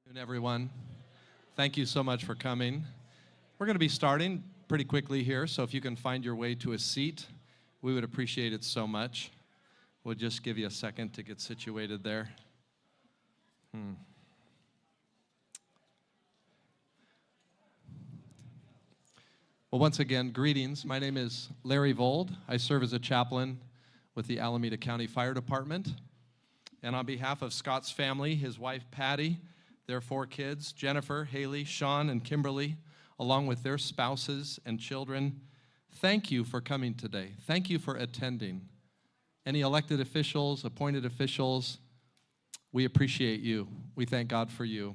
Good afternoon, everyone. Thank you so much for coming. We're going to be starting pretty quickly here, so if you can find your way to a seat, we would appreciate it so much. We'll just give you a second to get situated there. Well, once again, greetings. My name is Larry Vold. I serve as a chaplain with the Alameda County Fire Department. And on behalf of Scott's family, his wife Patty, their 4 kids, Jennifer, Haley, Sean, and Kimberly, along with their spouses and children, thank you for coming today. Thank you for attending. Any elected officials, appointed officials, we appreciate you. We thank God for you.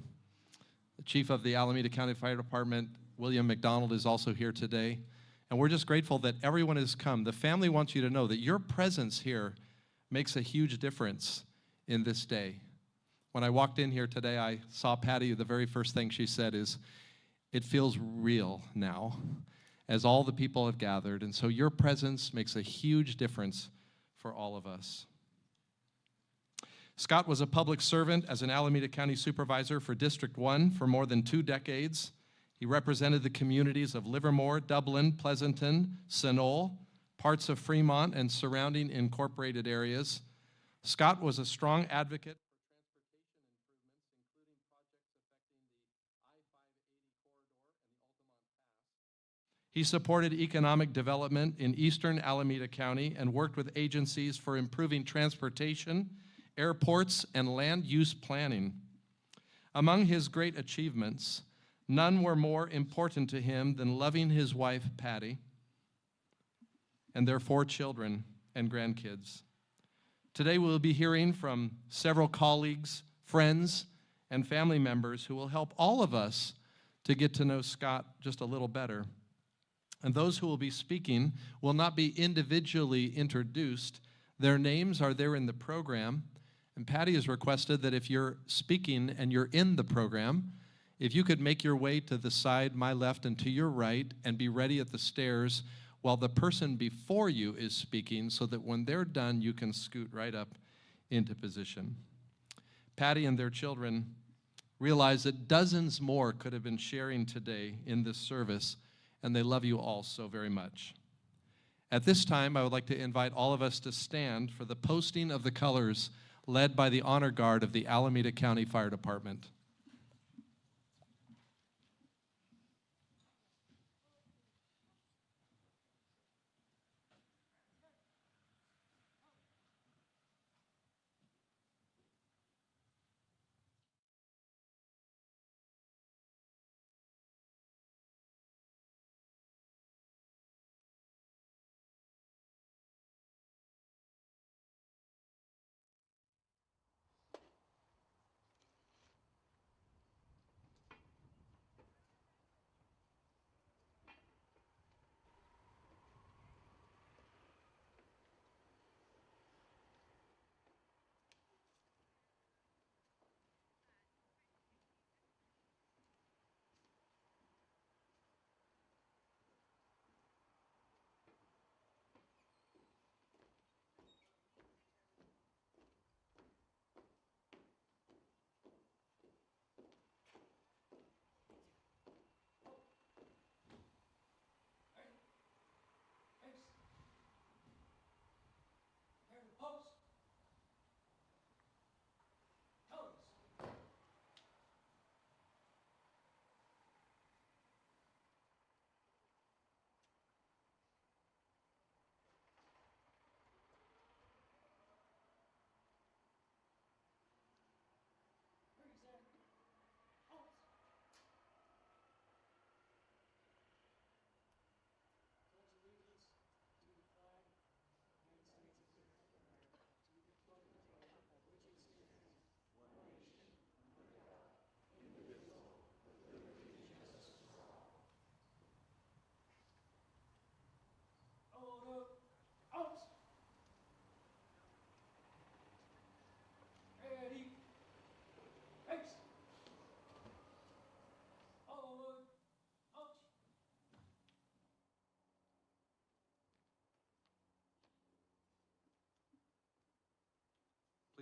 The chief of the Alameda County Fire Department, William McDonald, is also here today. And we're just grateful that everyone has come. The family wants you to know that your presence here makes a huge difference in this day. When I walked in here today, I saw Patty. The very first thing she said is, it feels real now, as all the people have gathered. And so your presence makes a huge difference for all of us. Scott was a public servant as an Alameda County supervisor for District 1 for more than 2 decades. He represented the communities of Livermore, Dublin, Pleasanton, Sunol, parts of Fremont, and surrounding incorporated areas. Scott was a strong advocate for transportation improvements, including projects affecting the I-580 corridor and the Altamont Pass. He supported economic development in eastern Alameda County and worked with agencies for improving transportation, airports, and land use planning. Among his great achievements, none were more important to him than loving his wife, Patty, and their 4 children and grandkids. Today we'll be hearing from several colleagues, friends, and family members who will help all of us to get to know Scott just a little better. And those who will be speaking will not be individually introduced. Their names are there in the program. And Patty has requested that if you're speaking and you're in the program, if you could make your way to the side, my left, and to your right, and be ready at the stairs while the person before you is speaking, so that when they're done, you can scoot right up into position. Patty and their children realize that dozens more could have been sharing today in this service, and they love you all so very much. At this time, I would like to invite all of us to stand for the posting of the colors led by the Honor Guard of the Alameda County Fire Department.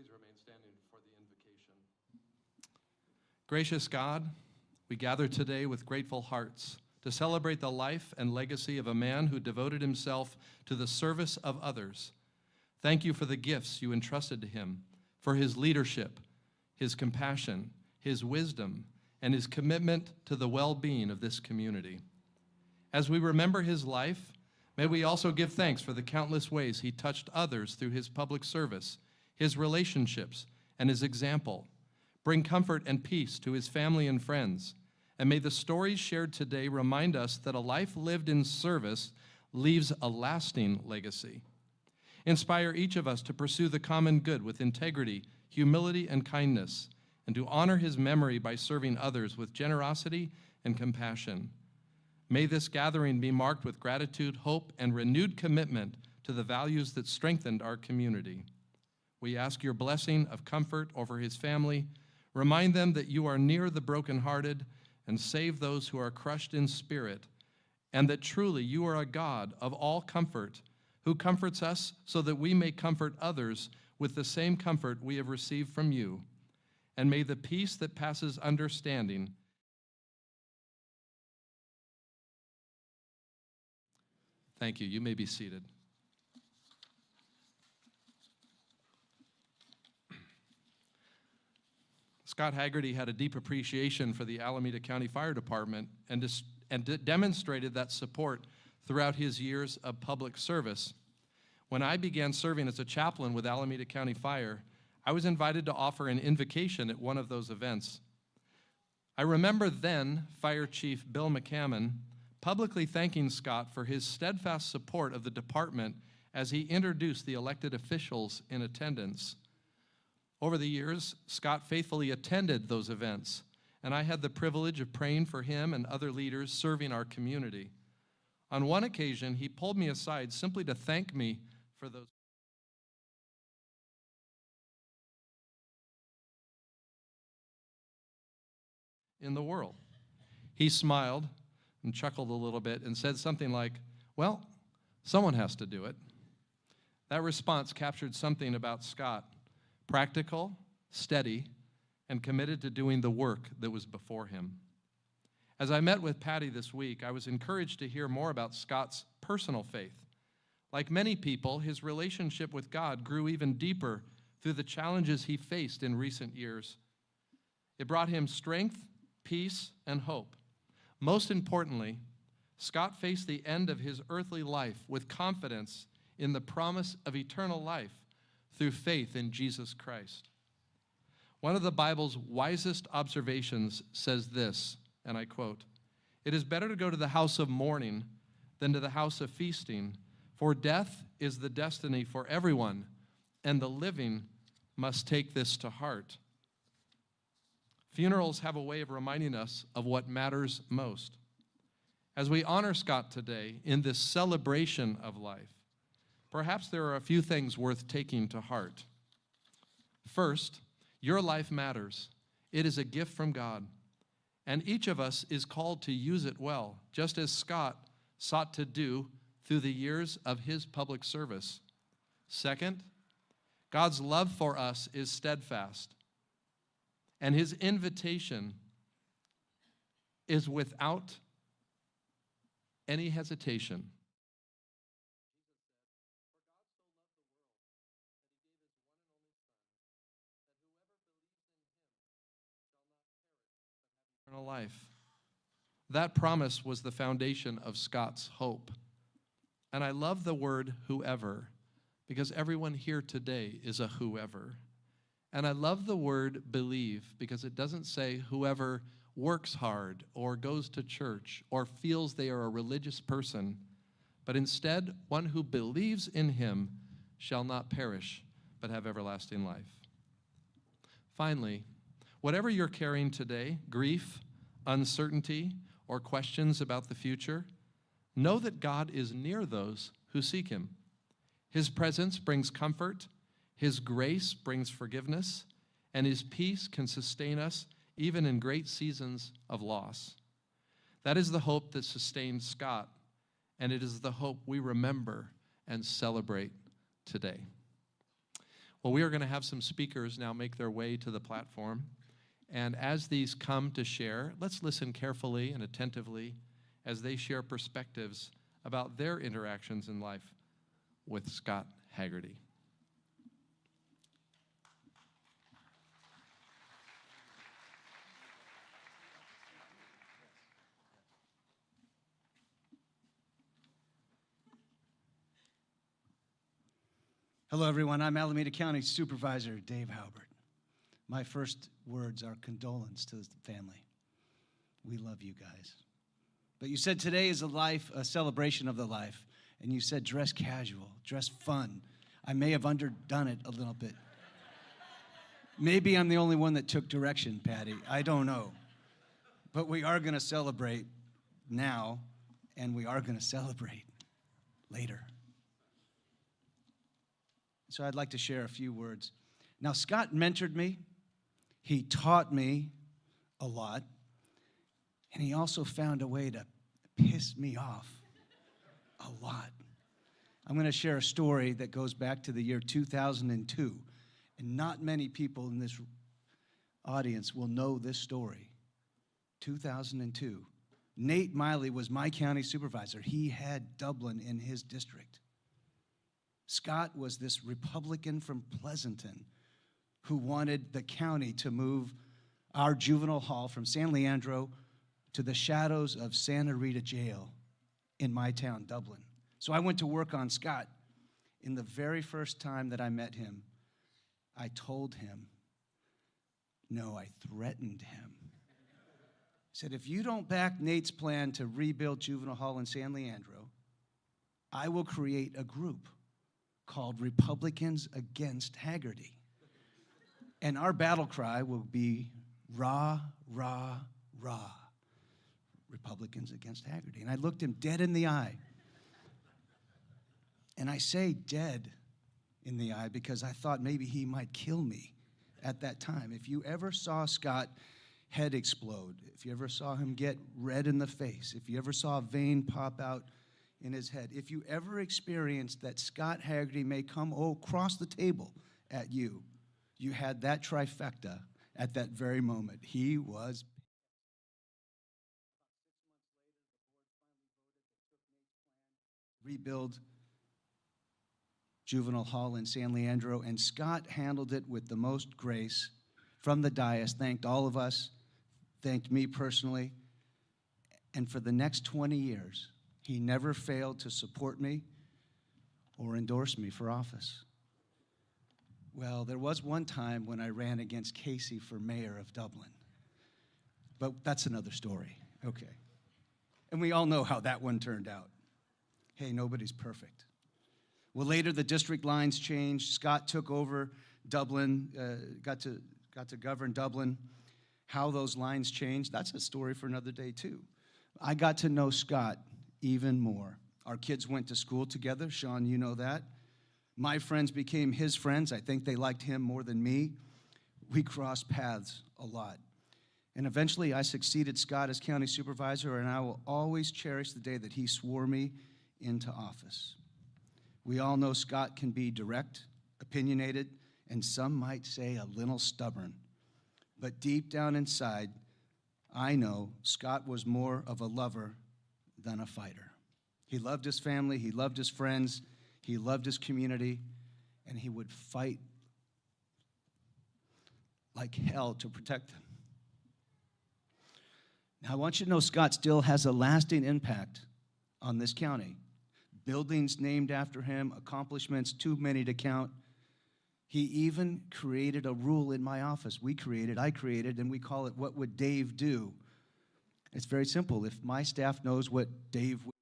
Please remain standing for the invocation. Gracious God, we gather today with grateful hearts to celebrate the life and legacy of a man who devoted himself to the service of others. Thank you for the gifts you entrusted to him, for his leadership, his compassion, his wisdom, and his commitment to the well-being of this community. As we remember his life, may we also give thanks for the countless ways he touched others through his public service, his relationships, and his example. Bring comfort and peace to his family and friends. And may the stories shared today remind us that a life lived in service leaves a lasting legacy. Inspire each of us to pursue the common good with integrity, humility, and kindness, and to honor his memory by serving others with generosity and compassion. May this gathering be marked with gratitude, hope, and renewed commitment to the values that strengthened our community. We ask your blessing of comfort over his family. Remind them that you are near the brokenhearted and save those who are crushed in spirit, and that truly you are a God of all comfort, who comforts us so that we may comfort others with the same comfort we have received from you. And may the peace that passes understanding Thank you. You may be seated. Scott Haggerty had a deep appreciation for the Alameda County Fire Department and demonstrated that support throughout his years of public service. When I began serving as a chaplain with Alameda County Fire, I was invited to offer an invocation at one of those events. I remember then Fire Chief Bill McCammon publicly thanking Scott for his steadfast support of the department as he introduced the elected officials in attendance. Over the years, Scott faithfully attended those events, and I had the privilege of praying for him and other leaders serving our community. On one occasion, he pulled me aside simply to thank me for those in the world. He smiled and chuckled a little bit and said something like, "Well, someone has to do it." That response captured something about Scott: practical, steady, and committed to doing the work that was before him. As I met with Patty this week, I was encouraged to hear more about Scott's personal faith. Like many people, his relationship with God grew even deeper through the challenges he faced in recent years. It brought him strength, peace, and hope. Most importantly, Scott faced the end of his earthly life with confidence in the promise of eternal life through faith in Jesus Christ. One of the Bible's wisest observations says this, and I quote, "It is better to go to the house of mourning than to the house of feasting, for death is the destiny for everyone, and the living must take this to heart." Funerals have a way of reminding us of what matters most. As we honor Scott today in this celebration of life, perhaps there are a few things worth taking to heart. First, your life matters. It is a gift from God, and each of us is called to use it well, just as Scott sought to do through the years of his public service. Second, God's love for us is steadfast, and his invitation is without any hesitation. Eternal life. That promise was the foundation of Scott's hope. And I love the word whoever, because everyone here today is a whoever. And I love the word believe, because it doesn't say whoever works hard or goes to church or feels they are a religious person, but instead one who believes in him shall not perish but have everlasting life. Finally, whatever you're carrying today, grief, uncertainty, or questions about the future, know that God is near those who seek him. His presence brings comfort, his grace brings forgiveness, and his peace can sustain us even in great seasons of loss. That is the hope that sustained Scott, and it is the hope we remember and celebrate today. Well, we are going to have some speakers now make their way to the platform. And as these come to share, let's listen carefully and attentively as they share perspectives about their interactions in life with Scott Haggerty. Hello, everyone. I'm Alameda County Supervisor Dave Halbert. My first words are condolence to the family. We love you guys. But you said today is a celebration of the life, and you said dress casual, dress fun. I may have underdone it a little bit. Maybe I'm the only one that took direction, Patty. I don't know. But we are going to celebrate now, and we are going to celebrate later. So I'd like to share a few words. Now, Scott mentored me. He taught me a lot. And he also found a way to piss me off a lot. I'm going to share a story that goes back to the year 2002. And not many people in this audience will know this story. 2002. Nate Miley was my county supervisor. He had Dublin in his district. Scott was this Republican from Pleasanton who wanted the county to move our juvenile hall from San Leandro to the shadows of Santa Rita Jail in my town, Dublin. So I went to work on Scott. In the very first time that I met him, I told him, no, I threatened him. I said, if you don't back Nate's plan to rebuild juvenile hall in San Leandro, I will create a group called Republicans Against Haggerty. And our battle cry will be rah, rah, rah. Republicans Against Haggerty. And I looked him dead in the eye. And I say dead in the eye because I thought maybe he might kill me at that time. If you ever saw Scott head explode, if you ever saw him get red in the face, if you ever saw a vein pop out in his head, if you ever experienced that Scott Haggerty may come across the table at you, you had that trifecta at that very moment. He was. Rebuild juvenile hall in San Leandro, and Scott handled it with the most grace from the dais, thanked all of us, thanked me personally, and for the next 20 years, he never failed to support me or endorse me for office. Well, there was one time when I ran against Casey for mayor of Dublin, but that's another story. Okay. And we all know how that one turned out. Hey, nobody's perfect. Well, later the district lines changed. Scott took over Dublin, got to govern Dublin. How those lines changed, that's a story for another day too. I got to know Scott even more. Our kids went to school together. Sean, you know that. My friends became his friends. I think they liked him more than me. We crossed paths a lot. And eventually I succeeded Scott as county supervisor, and I will always cherish the day that he swore me into office. We all know Scott can be direct, opinionated, and some might say a little stubborn. But deep down inside, I know Scott was more of a lover than a fighter. He loved his family, he loved his friends, he loved his community, and he would fight like hell to protect them. Now, I want you to know Scott still has a lasting impact on this county. Buildings named after him, accomplishments too many to count. He even created a rule in my office. I created, and we call it, what would Dave do? It's very simple. If my staff knows what Dave would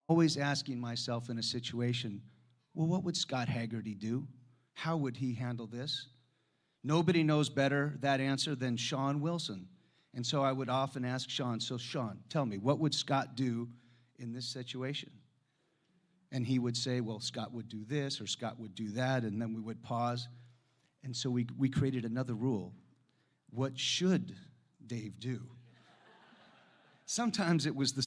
always asking myself in a situation, well, what would Scott Haggerty do? How would he handle this? Nobody knows better that answer than Sean Wilson. And so I would often ask Sean, so Sean, tell me, what would Scott do in this situation? And he would say, well, Scott would do this, or Scott would do that, and then we would pause. And so we created another rule. What should Dave do? Sometimes it was the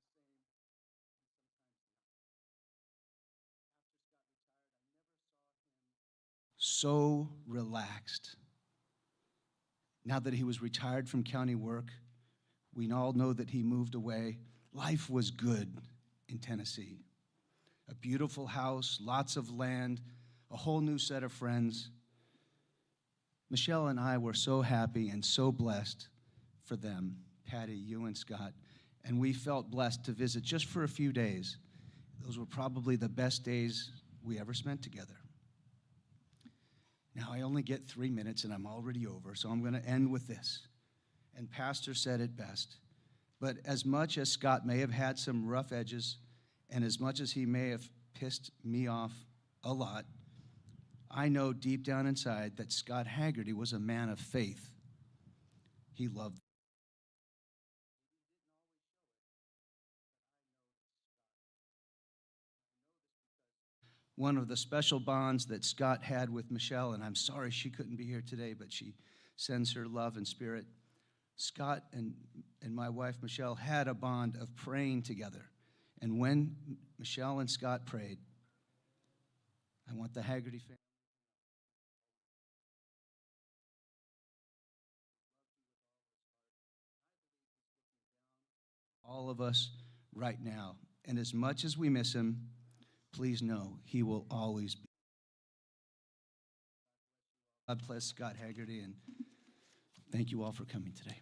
so relaxed. Now that he was retired from county work, we all know that he moved away. Life was good in Tennessee. A beautiful house, lots of land, a whole new set of friends. Michelle and I were so happy and so blessed for them, Patty, you and Scott, and we felt blessed to visit just for a few days. Those were probably the best days we ever spent together. Now, I only get 3 minutes, and I'm already over, so I'm going to end with this. And Pastor said it best. But as much as Scott may have had some rough edges, and as much as he may have pissed me off a lot, I know deep down inside that Scott Haggerty was a man of faith. He loved. One of the special bonds that Scott had with Michelle, and I'm sorry she couldn't be here today, but she sends her love and spirit. Scott and my wife, Michelle, had a bond of praying together. And when Michelle and Scott prayed, I want the Haggerty family. All of us right now. And as much as we miss him, please know he will always be. God bless Scott Haggerty, and thank you all for coming today.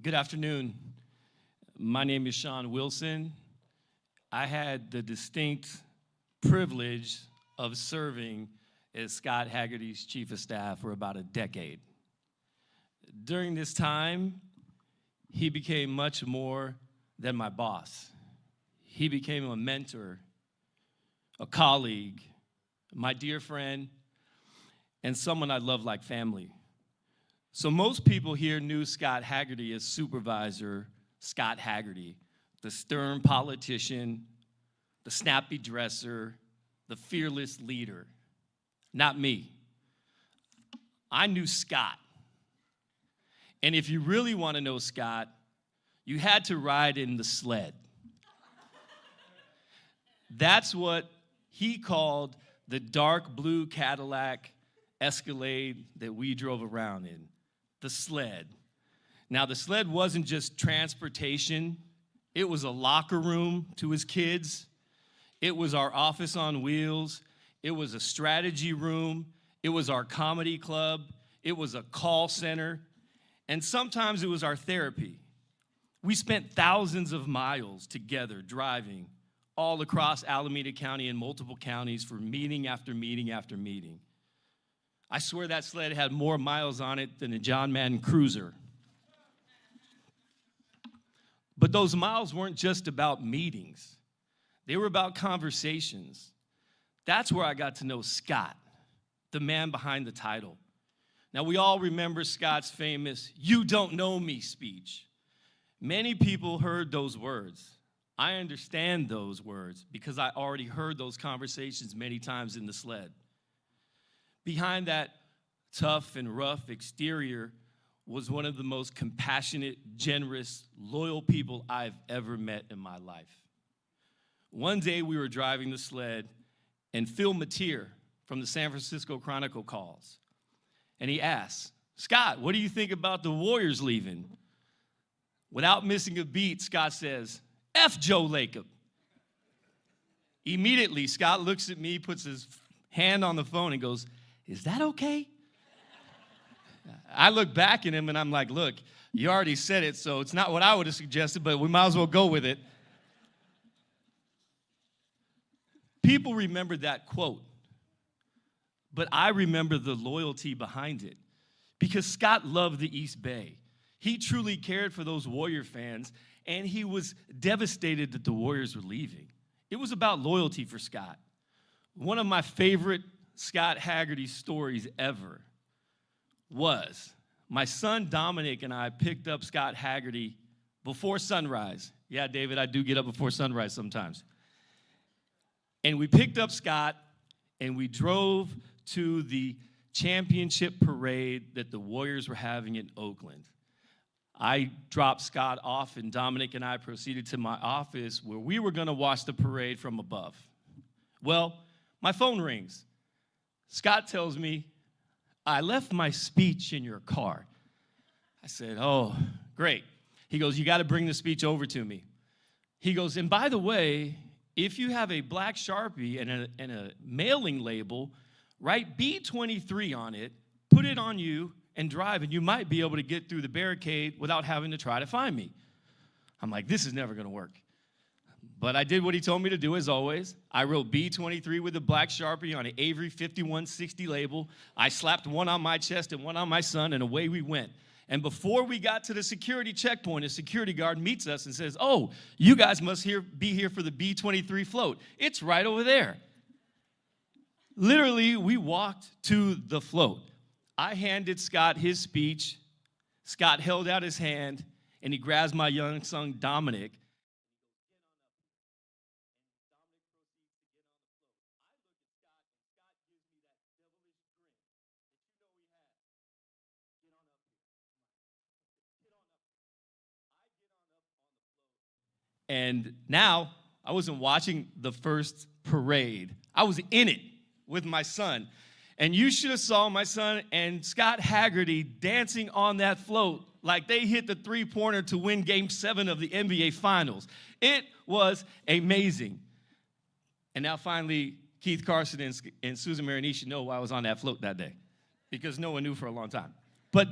Good afternoon. My name is Sean Wilson. I had the distinct privilege of serving as Scott Haggerty's chief of staff for about a decade. During this time, he became much more than my boss. He became a mentor, a colleague, my dear friend, and someone I love like family. So most people here knew Scott Haggerty as Supervisor Scott Haggerty, the stern politician, the snappy dresser, the fearless leader. Not me. I knew Scott. And if you really want to know Scott, you had to ride in the sled. That's what he called the dark blue Cadillac Escalade that we drove around in. The sled. Now, the sled wasn't just transportation. It was a locker room to his kids. It was our office on wheels. It was a strategy room. It was our comedy club. It was a call center. And sometimes it was our therapy. We spent thousands of miles together driving all across Alameda County and multiple counties for meeting after meeting after meeting. I swear that sled had more miles on it than a John Madden Cruiser. But those miles weren't just about meetings. They were about conversations. That's where I got to know Scott, the man behind the title. Now, we all remember Scott's famous "You don't know me" speech. Many people heard those words. I understand those words because I already heard those conversations many times in the sled. Behind that tough and rough exterior was one of the most compassionate, generous, loyal people I've ever met in my life. One day we were driving the sled, and Phil Mateer from the San Francisco Chronicle calls. And he asks, "Scott, what do you think about the Warriors leaving?" Without missing a beat, Scott says, "F Joe Lacob." Immediately, Scott looks at me, puts his hand on the phone, and goes, "Is that okay?" I look back at him, and I'm like, "Look, you already said it, so it's not what I would have suggested, but we might as well go with it." People remember that quote, but I remember the loyalty behind it because Scott loved the East Bay. He truly cared for those Warrior fans, and he was devastated that the Warriors were leaving. It was about loyalty for Scott. One of my favorite Scott Haggerty stories ever was my son Dominic and I picked up Scott Haggerty before sunrise. Yeah, David, I do get up before sunrise sometimes. And we picked up Scott and we drove to the championship parade that the Warriors were having in Oakland. I dropped Scott off, and Dominic and I proceeded to my office where we were going to watch the parade from above. Well, my phone rings. Scott tells me, "I left my speech in your car." I said, "Oh, great." He goes, "You got to bring the speech over to me." He goes, "And by the way, if you have a black Sharpie and a mailing label, write B23 on it, put it on you, and drive, and you might be able to get through the barricade without having to try to find me." I'm like, this is never going to work. But I did what he told me to do, as always. I wrote B23 with a black Sharpie on an Avery 5160 label. I slapped one on my chest and one on my son, and away we went. And before we got to the security checkpoint, a security guard meets us and says, "Oh, you guys must be here for the B23 float. It's right over there." Literally, we walked to the float. I handed Scott his speech. Scott held out his hand, and he grabs my young son, Dominic. And now, I wasn't watching the first parade. I was in it with my son. And you should have saw my son and Scott Haggerty dancing on that float like they hit the three-pointer to win Game 7 of the NBA Finals. It was amazing. And now finally, Keith Carson and Susan Marinishi know why I was on that float that day, because no one knew for a long time. But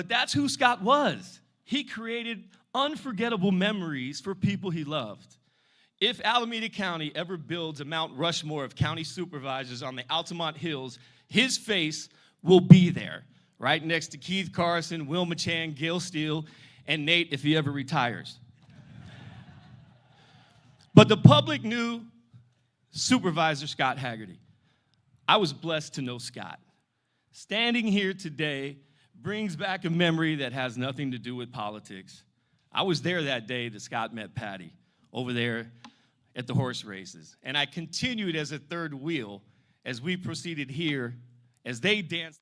that's who Scott was. He created unforgettable memories for people he loved. If Alameda County ever builds a Mount Rushmore of county supervisors on the Altamont Hills, his face will be there, right next to Keith Carson, Wilma Chan, Gail Steele, and Nate if he ever retires. But the public knew Supervisor Scott Haggerty. I was blessed to know Scott. Standing here today brings back a memory that has nothing to do with politics. I was there that day that Scott met Patty over there at the horse races. And I continued as a third wheel as we proceeded here, as they danced.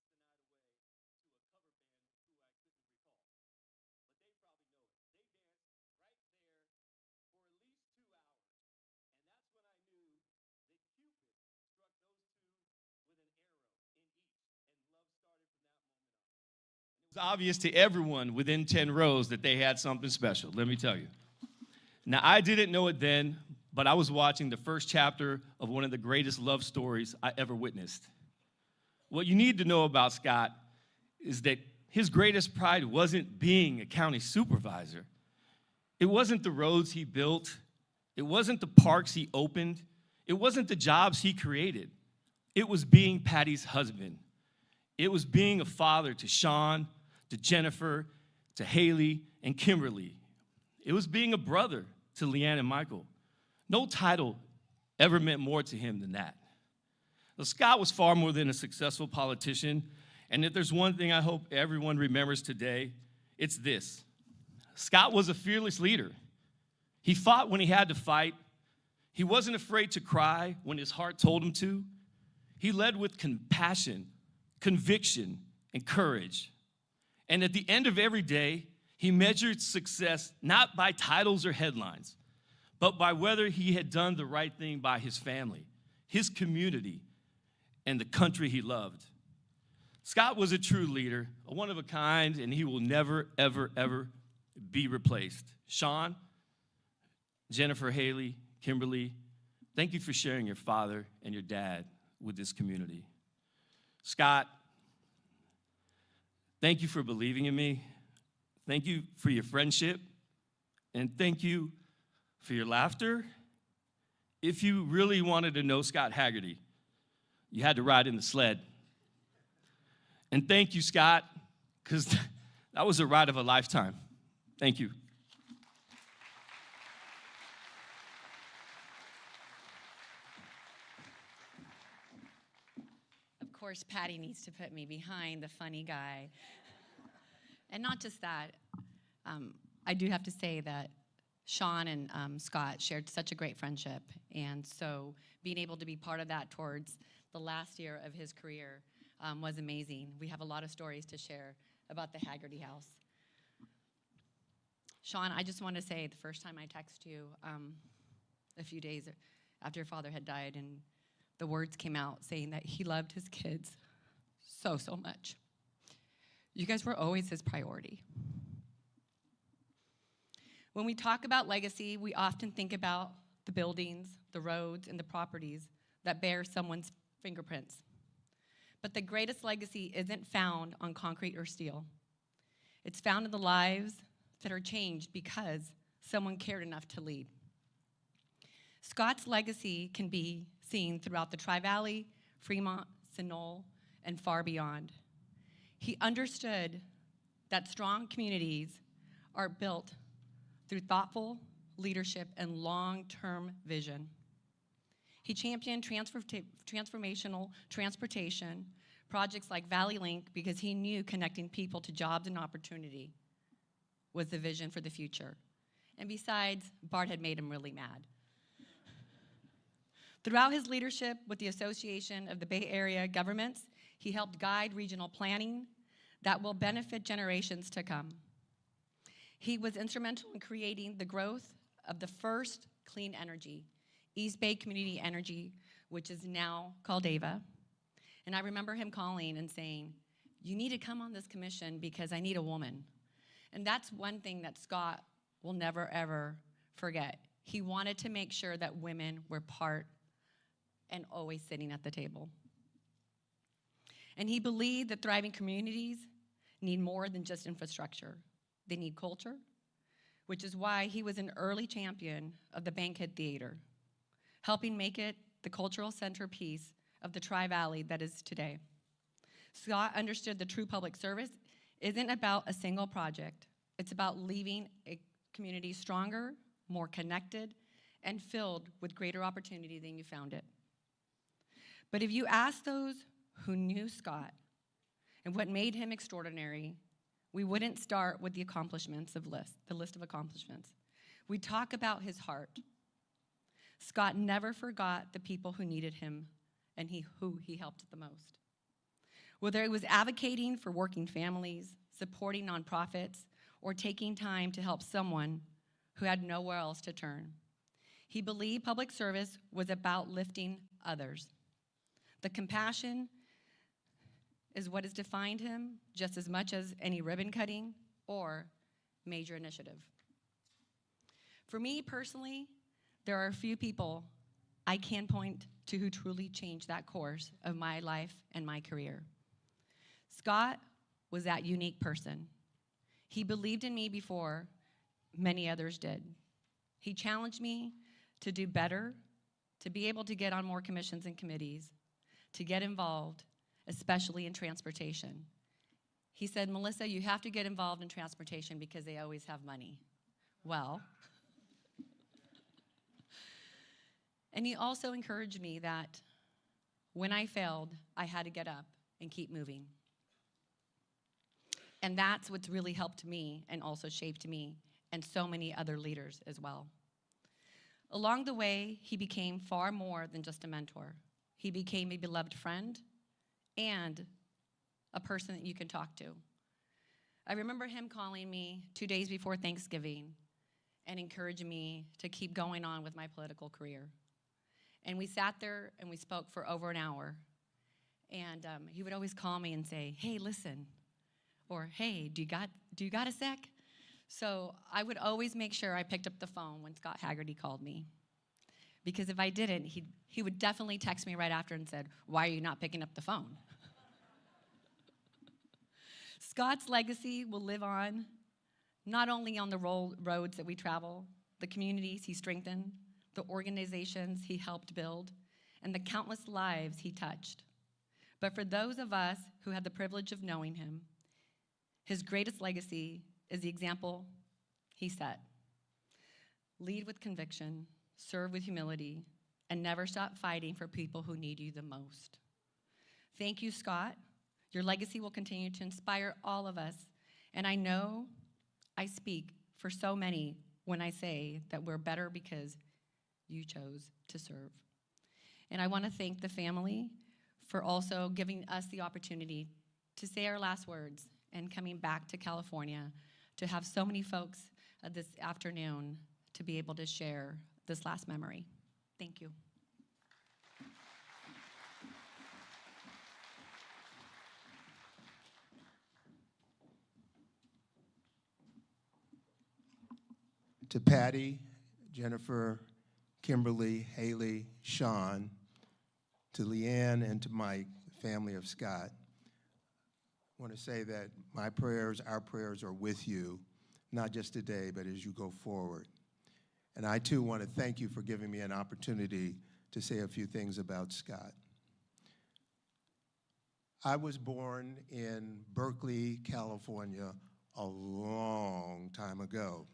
It was obvious to everyone within 10 rows that they had something special, let me tell you. Now, I didn't know it then, but I was watching the first chapter of one of the greatest love stories I ever witnessed. What you need to know about Scott is that his greatest pride wasn't being a county supervisor. It wasn't the roads he built. It wasn't the parks he opened. It wasn't the jobs he created. It was being Patty's husband. It was being a father to Sean, to Jennifer, to Haley, and Kimberly. It was being a brother to Leanne and Michael. No title ever meant more to him than that. Well, Scott was far more than a successful politician, and if there's one thing I hope everyone remembers today, it's this. Scott was a fearless leader. He fought when he had to fight. He wasn't afraid to cry when his heart told him to. He led with compassion, conviction, and courage. And at the end of every day, he measured success not by titles or headlines, but by whether he had done the right thing by his family, his community, and the country he loved. Scott was a true leader, a one of a kind, and he will never, ever, ever be replaced. Sean, Jennifer, Haley, Kimberly, thank you for sharing your father and your dad with this community. Scott, thank you for believing in me. Thank you for your friendship. And thank you for your laughter. If you really wanted to know Scott Haggerty, you had to ride in the sled. And thank you, Scott, because that was a ride of a lifetime. Thank you. Of course, Patty needs to put me behind the funny guy. And not just that, I do have to say that Sean and Scott shared such a great friendship. And so being able to be part of that towards the last year of his career was amazing. We have a lot of stories to share about the Haggerty house. Sean, I just want to say the first time I texted you a few days after your father had died, and the words came out saying that he loved his kids so, so much. You guys were always his priority. When we talk about legacy, we often think about the buildings, the roads, and the properties that bear someone's fingerprints. But the greatest legacy isn't found on concrete or steel. It's found in the lives that are changed because someone cared enough to lead. Scott's legacy can be seen throughout the Tri-Valley, Fremont, Sunol, and far beyond. He understood that strong communities are built through thoughtful leadership and long-term vision. He championed transformational transportation projects like Valley Link because he knew connecting people to jobs and opportunity was the vision for the future. And besides, BART had made him really mad. Throughout his leadership with the Association of the Bay Area Governments, he helped guide regional planning that will benefit generations to come. He was instrumental in creating the growth of the first clean energy, East Bay Community Energy, which is now called AVA. And I remember him calling and saying, "You need to come on this commission because I need a woman." And that's one thing that Scott will never, ever forget. He wanted to make sure that women were part and always sitting at the table. And he believed that thriving communities need more than just infrastructure. They need culture, which is why he was an early champion of the Bankhead Theater, helping make it the cultural centerpiece of the Tri-Valley that is today. Scott understood the true public service isn't about a single project. It's about leaving a community stronger, more connected, and filled with greater opportunity than you found it. But if you ask those who knew Scott and what made him extraordinary, we wouldn't start with the accomplishments of the list of accomplishments. We talk about his heart. Scott never forgot the people who needed him and who he helped the most. Whether it was advocating for working families, supporting nonprofits, or taking time to help someone who had nowhere else to turn. He believed public service was about lifting others. The compassion is what has defined him just as much as any ribbon cutting or major initiative. For me personally, there are a few people I can point to who truly changed that course of my life and my career. Scott was that unique person. He believed in me before many others did. He challenged me to do better, to be able to get on more commissions and committees, to get involved, especially in transportation. He said, "Melissa, you have to get involved in transportation because they always have money." Well, and he also encouraged me that when I failed, I had to get up and keep moving. And that's what's really helped me and also shaped me and so many other leaders as well. Along the way, he became far more than just a mentor. He became a beloved friend and a person that you can talk to. I remember him calling me 2 days before Thanksgiving and encouraging me to keep going on with my political career. And we sat there and we spoke for over an hour. And he would always call me and say, "Hey, listen," or "Hey, do you got a sec?" So I would always make sure I picked up the phone when Scott Haggerty called me. Because if I didn't, he would definitely text me right after and said, "Why are you not picking up the phone?" Scott's legacy will live on, not only on the roads that we travel, the communities he strengthened, the organizations he helped build, and the countless lives he touched. But for those of us who had the privilege of knowing him, his greatest legacy is the example he set. Lead with conviction, serve with humility, and never stop fighting for people who need you the most. Thank you, Scott. Your legacy will continue to inspire all of us, and I know I speak for so many when I say that we're better because you chose to serve. And I want to thank the family for also giving us the opportunity to say our last words and coming back to California to have so many folks this afternoon to be able to share this last memory. Thank you. To Patty, Jennifer, Kimberly, Haley, Sean, to Leanne, and to Mike, the family of Scott, I want to say that my prayers, our prayers are with you, not just today, but as you go forward. And I, too, want to thank you for giving me an opportunity to say a few things about Scott. I was born in Berkeley, California, a long time ago.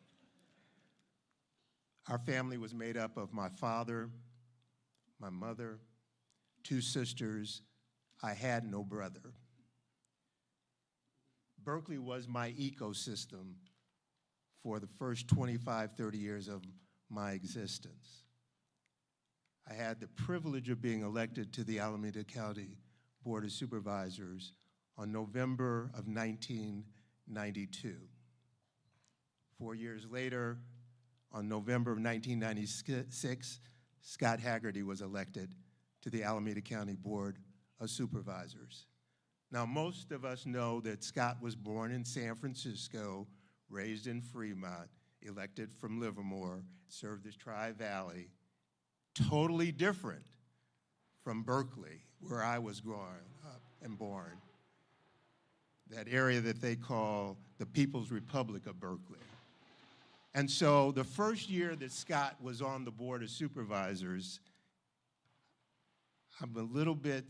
Our family was made up of my father, my mother, 2 sisters. I had no brother. Berkeley was my ecosystem for the first 25, 30 years of my existence. I had the privilege of being elected to the Alameda County Board of Supervisors on November of 1992. 4 years later, on November of 1996, Scott Haggerty was elected to the Alameda County Board of Supervisors. Now, most of us know that Scott was born in San Francisco, raised in Fremont, elected from Livermore, served as Tri-Valley, totally different from Berkeley, where I was growing up and born, that area that they call the People's Republic of Berkeley. And so the first year that Scott was on the Board of Supervisors, I'm a little bit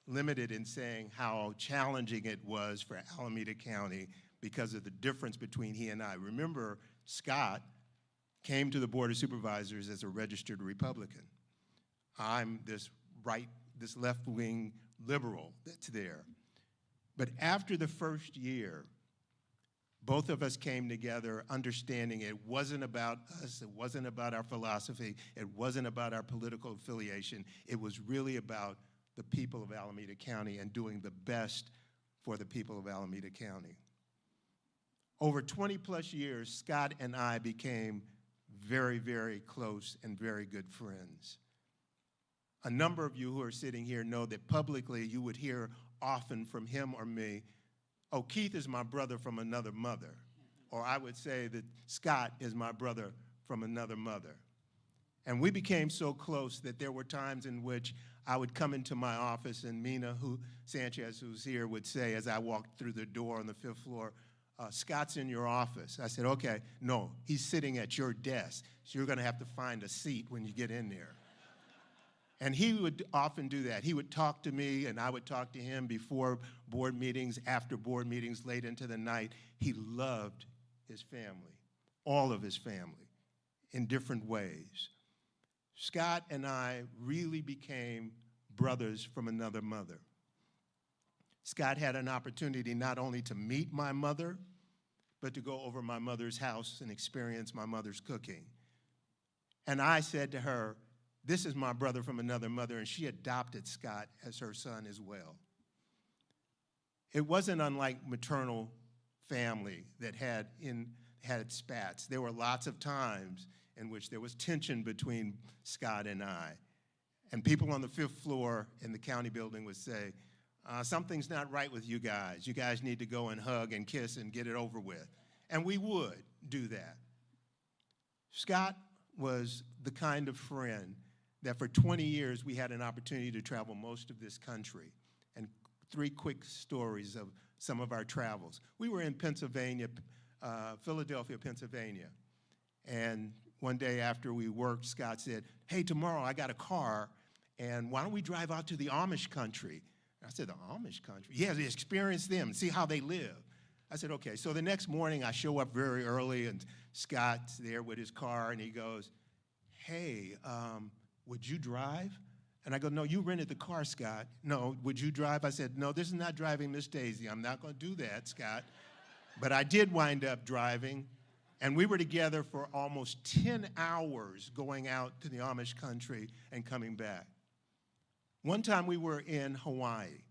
limited in saying how challenging it was for Alameda County because of the difference between he and I. Remember, Scott came to the Board of Supervisors as a registered Republican. I'm this left-wing liberal that's there. But after the first year, both of us came together understanding it wasn't about us, it wasn't about our philosophy, it wasn't about our political affiliation, it was really about the people of Alameda County and doing the best for the people of Alameda County. Over 20+ years, Scott and I became very, very close and very good friends. A number of you who are sitting here know that publicly you would hear often from him or me, oh, Keith is my brother from another mother. Or I would say that Scott is my brother from another mother. And we became so close that there were times in which I would come into my office and Mina Sanchez, who's here, would say as I walked through the door on the 5th floor, Scott's in your office. I said, okay, no, he's sitting at your desk, so you're gonna have to find a seat when you get in there. And he would often do that. He would talk to me and I would talk to him before board meetings, after board meetings, late into the night. He loved his family, all of his family, in different ways. Scott and I really became brothers from another mother. Scott had an opportunity not only to meet my mother, but to go over my mother's house and experience my mother's cooking. And I said to her, this is my brother from another mother, and she adopted Scott as her son as well. It wasn't unlike maternal family that had spats. There were lots of times in which there was tension between Scott and I. And people on the 5th floor in the county building would say, something's not right with you guys. You guys need to go and hug and kiss and get it over with. And we would do that. Scott was the kind of friend that for 20 years we had an opportunity to travel most of this country. And 3 quick stories of some of our travels. We were in Pennsylvania, Philadelphia, Pennsylvania. And one day after we worked, Scott said, hey, tomorrow I got a car, and why don't we drive out to the Amish country? I said, the Amish country? Yeah, experience them, see how they live. I said, okay. So the next morning I show up very early, and Scott's there with his car, and he goes, hey, would you drive? And I go, no, you rented the car, Scott. No, would you drive? I said, no, this is not driving Miss Daisy. I'm not going to do that, Scott. But I did wind up driving, and we were together for almost 10 hours going out to the Amish country and coming back. One time we were in Hawaii,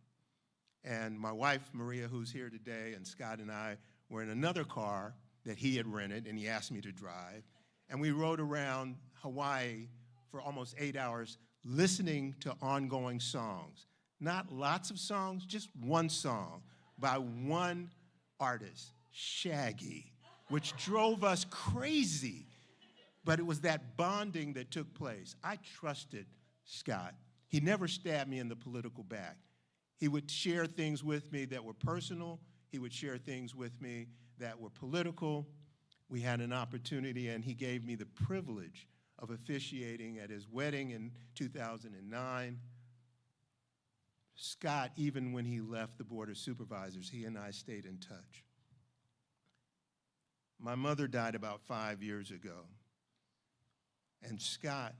and my wife, Maria, who's here today, and Scott and I were in another car that he had rented, and he asked me to drive. And we rode around Hawaii for almost 8 hours listening to ongoing songs. Not lots of songs, just one song by one artist, Shaggy, which drove us crazy. But it was that bonding that took place. I trusted Scott. He never stabbed me in the political back. He would share things with me that were personal. He would share things with me that were political. We had an opportunity, and he gave me the privilege of officiating at his wedding in 2009. Scott, even when he left the Board of Supervisors, he and I stayed in touch. My mother died about 5 years ago. And Scott,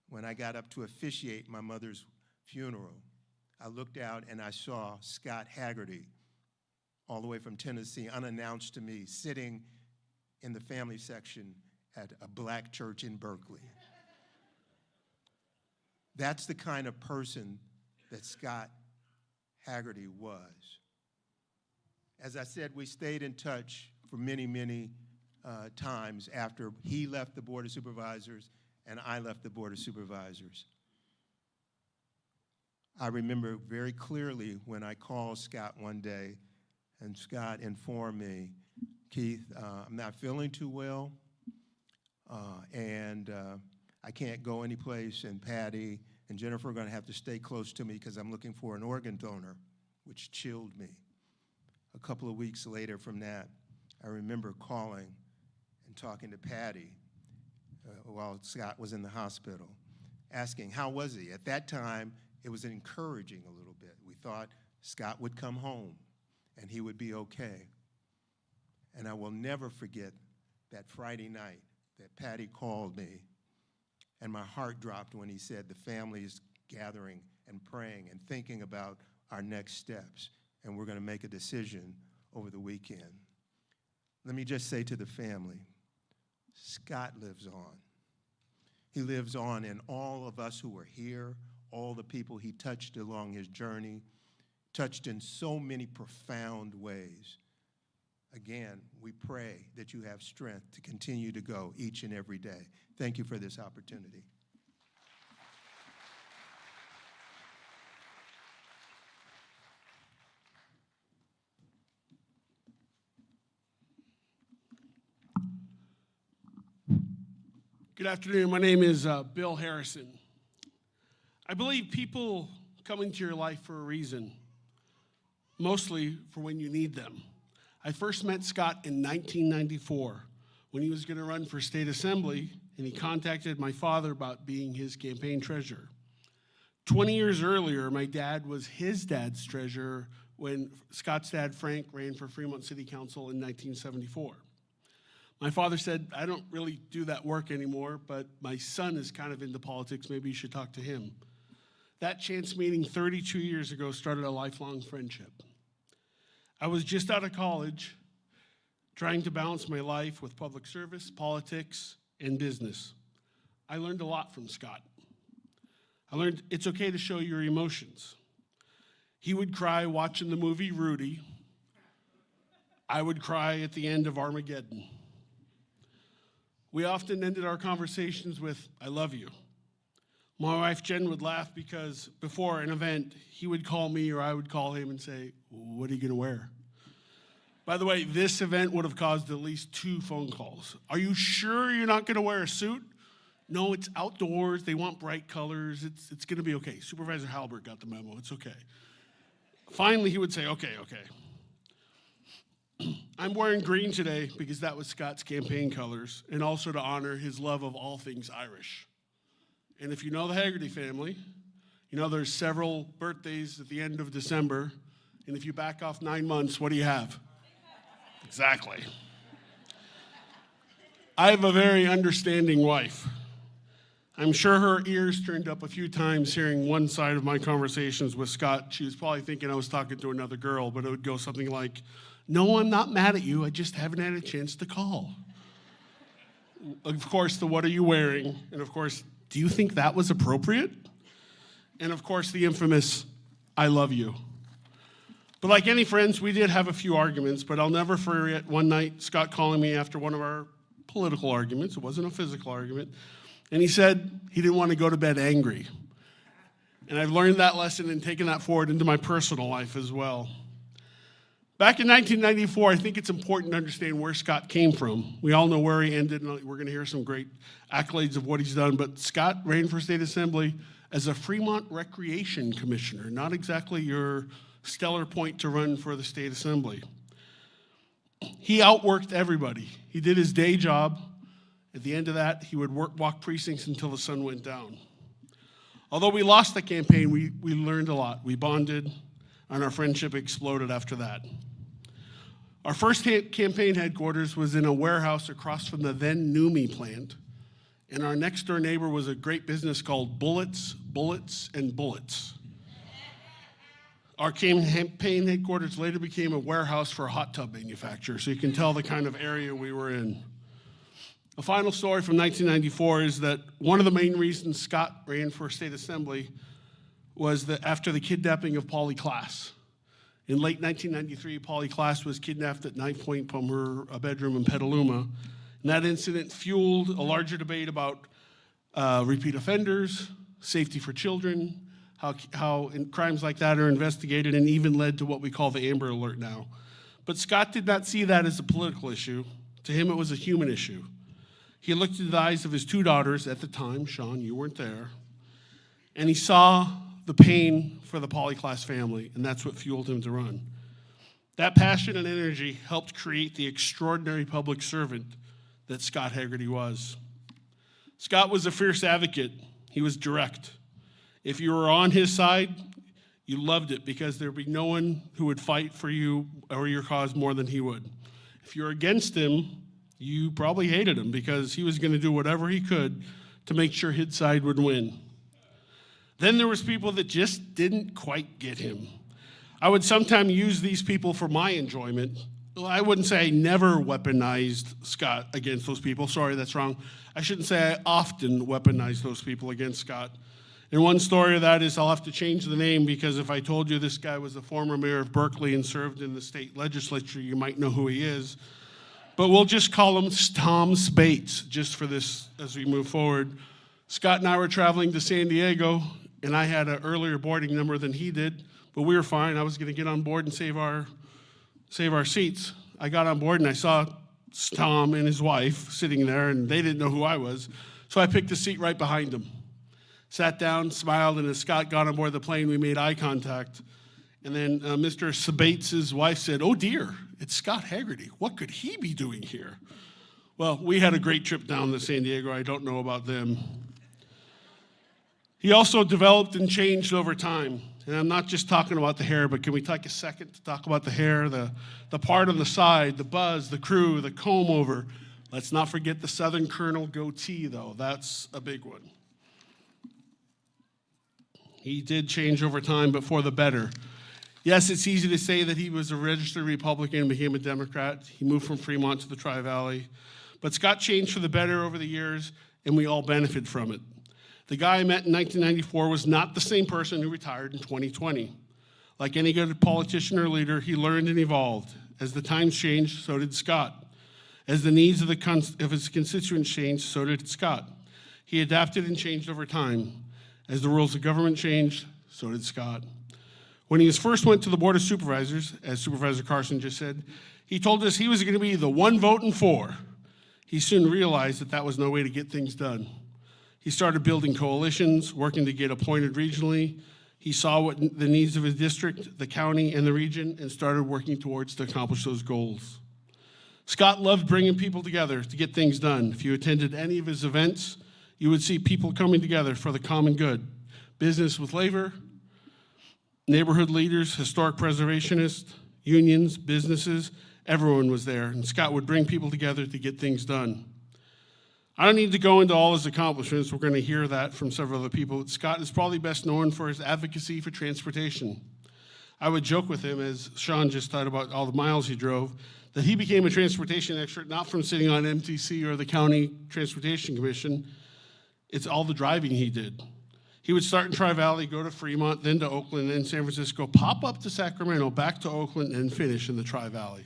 when I got up to officiate my mother's funeral, I looked out and I saw Scott Haggerty, all the way from Tennessee, unannounced to me, sitting in the family section at a black church in Berkeley. That's the kind of person that Scott Haggerty was. As I said, we stayed in touch for many, many times after he left the Board of Supervisors and I left the Board of Supervisors. I remember very clearly when I called Scott one day, and Scott informed me, Keith, I'm not feeling too well, and I can't go anyplace, and Patty and Jennifer are going to have to stay close to me because I'm looking for an organ donor, which chilled me. A couple of weeks later from that, I remember calling and talking to Patty while Scott was in the hospital, asking, how was he? At that time, it was encouraging a little bit. We thought Scott would come home and he would be okay. And I will never forget that Friday night that Patty called me, and my heart dropped when he said the family is gathering and praying and thinking about our next steps, and we're going to make a decision over the weekend. Let me just say to the family, Scott lives on. He lives on in all of us who are here, all the people he touched along his journey, touched in so many profound ways. Again, we pray that you have strength to continue to go each and every day. Thank you for this opportunity. Good afternoon. My name is Bill Harrison. I believe people come into your life for a reason, mostly for when you need them. I first met Scott in 1994 when he was going to run for state assembly, and he contacted my father about being his campaign treasurer. 20 years earlier, my dad was his dad's treasurer when Scott's dad, Frank, ran for Fremont City Council in 1974. My father said, I don't really do that work anymore, but my son is kind of into politics. Maybe you should talk to him. That chance meeting 32 years ago started a lifelong friendship. I was just out of college, trying to balance my life with public service, politics, and business. I learned a lot from Scott. I learned it's okay to show your emotions. He would cry watching the movie Rudy. I would cry at the end of Armageddon. We often ended our conversations with, I love you. My wife Jen would laugh because before an event, he would call me or I would call him and say, what are you gonna wear? By the way, this event would have caused at least 2 phone calls. Are you sure you're not gonna wear a suit? No, it's outdoors, they want bright colors, it's gonna be okay. Supervisor Halbert got the memo, it's okay. Finally, he would say, okay. I'm wearing green today because that was Scott's campaign colors, and also to honor his love of all things Irish. And if you know the Haggerty family, you know there's several birthdays at the end of December, and if you back off 9 months, what do you have? Exactly. I have a very understanding wife. I'm sure her ears turned up a few times hearing one side of my conversations with Scott. She was probably thinking I was talking to another girl, but it would go something like, no, I'm not mad at you, I just haven't had a chance to call. Of course, the what are you wearing? And of course, do you think that was appropriate? and of course the infamous, "I love you." But like any friends, we did have a few arguments, but I'll never forget one night Scott calling me after one of our political arguments. It wasn't a physical argument. And he said he didn't want to go to bed angry. And I've learned that lesson and taken that forward into my personal life as well. Back in 1994, I think it's important to understand where Scott came from. We all know where he ended, and we're going to hear some great accolades of what he's done. But Scott ran for state assembly as a Fremont Recreation Commissioner, not exactly your stellar point to run for the state assembly. He outworked everybody. He did his day job. At the end of that, he would walk precincts until the sun went down. Although we lost the campaign, we learned a lot. We bonded, and our friendship exploded after that. Our first campaign headquarters was in a warehouse across from the then NUMMI plant, and our next door neighbor was a great business called Bullets, Bullets, and Bullets. Our campaign headquarters later became a warehouse for a hot tub manufacturer, so you can tell the kind of area we were in. A final story from 1994 is that one of the main reasons Scott ran for state assembly was that after the kidnapping of Polly Klaas. In late 1993, Polly Klaas was kidnapped at knife point from her bedroom in Petaluma. And that incident fueled a larger debate about repeat offenders, safety for children, how crimes like that are investigated, and even led to what we call the Amber Alert now. But Scott did not see that as a political issue. To him, it was a human issue. He looked into the eyes of his two daughters at the time. Sean, you weren't there. And he saw the pain for the Polly Klaas family, and that's what fueled him to run. That passion and energy helped create the extraordinary public servant that Scott Haggerty was. Scott was a fierce advocate. He was direct. If you were on his side, you loved it because there would be no one who would fight for you or your cause more than he would. If you're against him, you probably hated him because he was going to do whatever he could to make sure his side would win. Then there was people that just didn't quite get him. I would sometimes use these people for my enjoyment. Well, I wouldn't say I never weaponized Scott against those people. Sorry, that's wrong. I shouldn't say I often weaponized those people against Scott. And one story of that is I'll have to change the name because if I told you this guy was the former mayor of Berkeley and served in the state legislature, you might know who he is. But we'll just call him Tom Spates, just for this as we move forward. Scott and I were traveling to San Diego, and I had an earlier boarding number than he did, but we were fine. I was going to get on board and save our seats. I got on board, and I saw Tom and his wife sitting there, and they didn't know who I was, so I picked a seat right behind him. Sat down, smiled, and as Scott got on board the plane, we made eye contact. And then Mr. Sabates's wife said, "Oh dear, it's Scott Haggerty. What could he be doing here?" Well, we had a great trip down to San Diego. I don't know about them. He also developed and changed over time. And I'm not just talking about the hair, but can we take a second to talk about the hair, the part on the side, the buzz, the crew, the comb over. Let's not forget the Southern Colonel goatee, though. That's a big one. He did change over time, but for the better. Yes, it's easy to say that he was a registered Republican and became a Democrat. He moved from Fremont to the Tri-Valley. But Scott changed for the better over the years, and we all benefited from it. The guy I met in 1994 was not the same person who retired in 2020. Like any good politician or leader, he learned and evolved. As the times changed, so did Scott. As the needs of his constituents changed, so did Scott. He adapted and changed over time. As the rules of government changed, so did Scott. When he first went to the Board of Supervisors, as Supervisor Carson just said, he told us he was going to be the one voting for. He soon realized that that was no way to get things done. He started building coalitions, working to get appointed regionally. He saw what the needs of his district, the county, and the region, and started working towards to accomplish those goals. Scott loved bringing people together to get things done. If you attended any of his events, you would see people coming together for the common good. Business with labor, neighborhood leaders, historic preservationists, unions, businesses, everyone was there, and Scott would bring people together to get things done. I don't need to go into all his accomplishments. We're going to hear that from several other people. Scott is probably best known for his advocacy for transportation. I would joke with him, as Sean just thought about all the miles he drove, that he became a transportation expert not from sitting on MTC or the County Transportation Commission. It's all the driving he did. He would start in Tri-Valley, go to Fremont, then to Oakland, then San Francisco, pop up to Sacramento, back to Oakland, and finish in the Tri-Valley.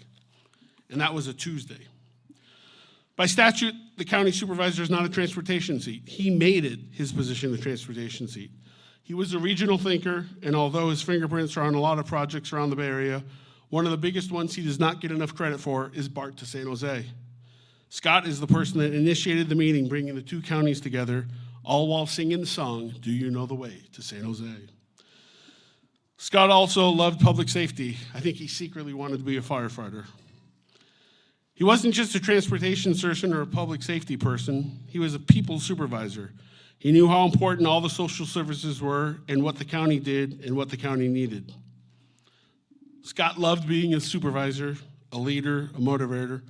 And that was a Tuesday. By statute, the county supervisor is not a transportation seat. He made it his position, the transportation seat. He was a regional thinker, and although his fingerprints are on a lot of projects around the Bay Area, one of the biggest ones he does not get enough credit for is BART to San Jose. Scott is the person that initiated the meeting, bringing the two counties together, all while singing the song, "Do You Know the Way to San Jose?" Scott also loved public safety. I think he secretly wanted to be a firefighter. He wasn't just a transportation person or a public safety person. He was a people supervisor. He knew how important all the social services were and what the county did and what the county needed. Scott loved being a supervisor, a leader, a motivator,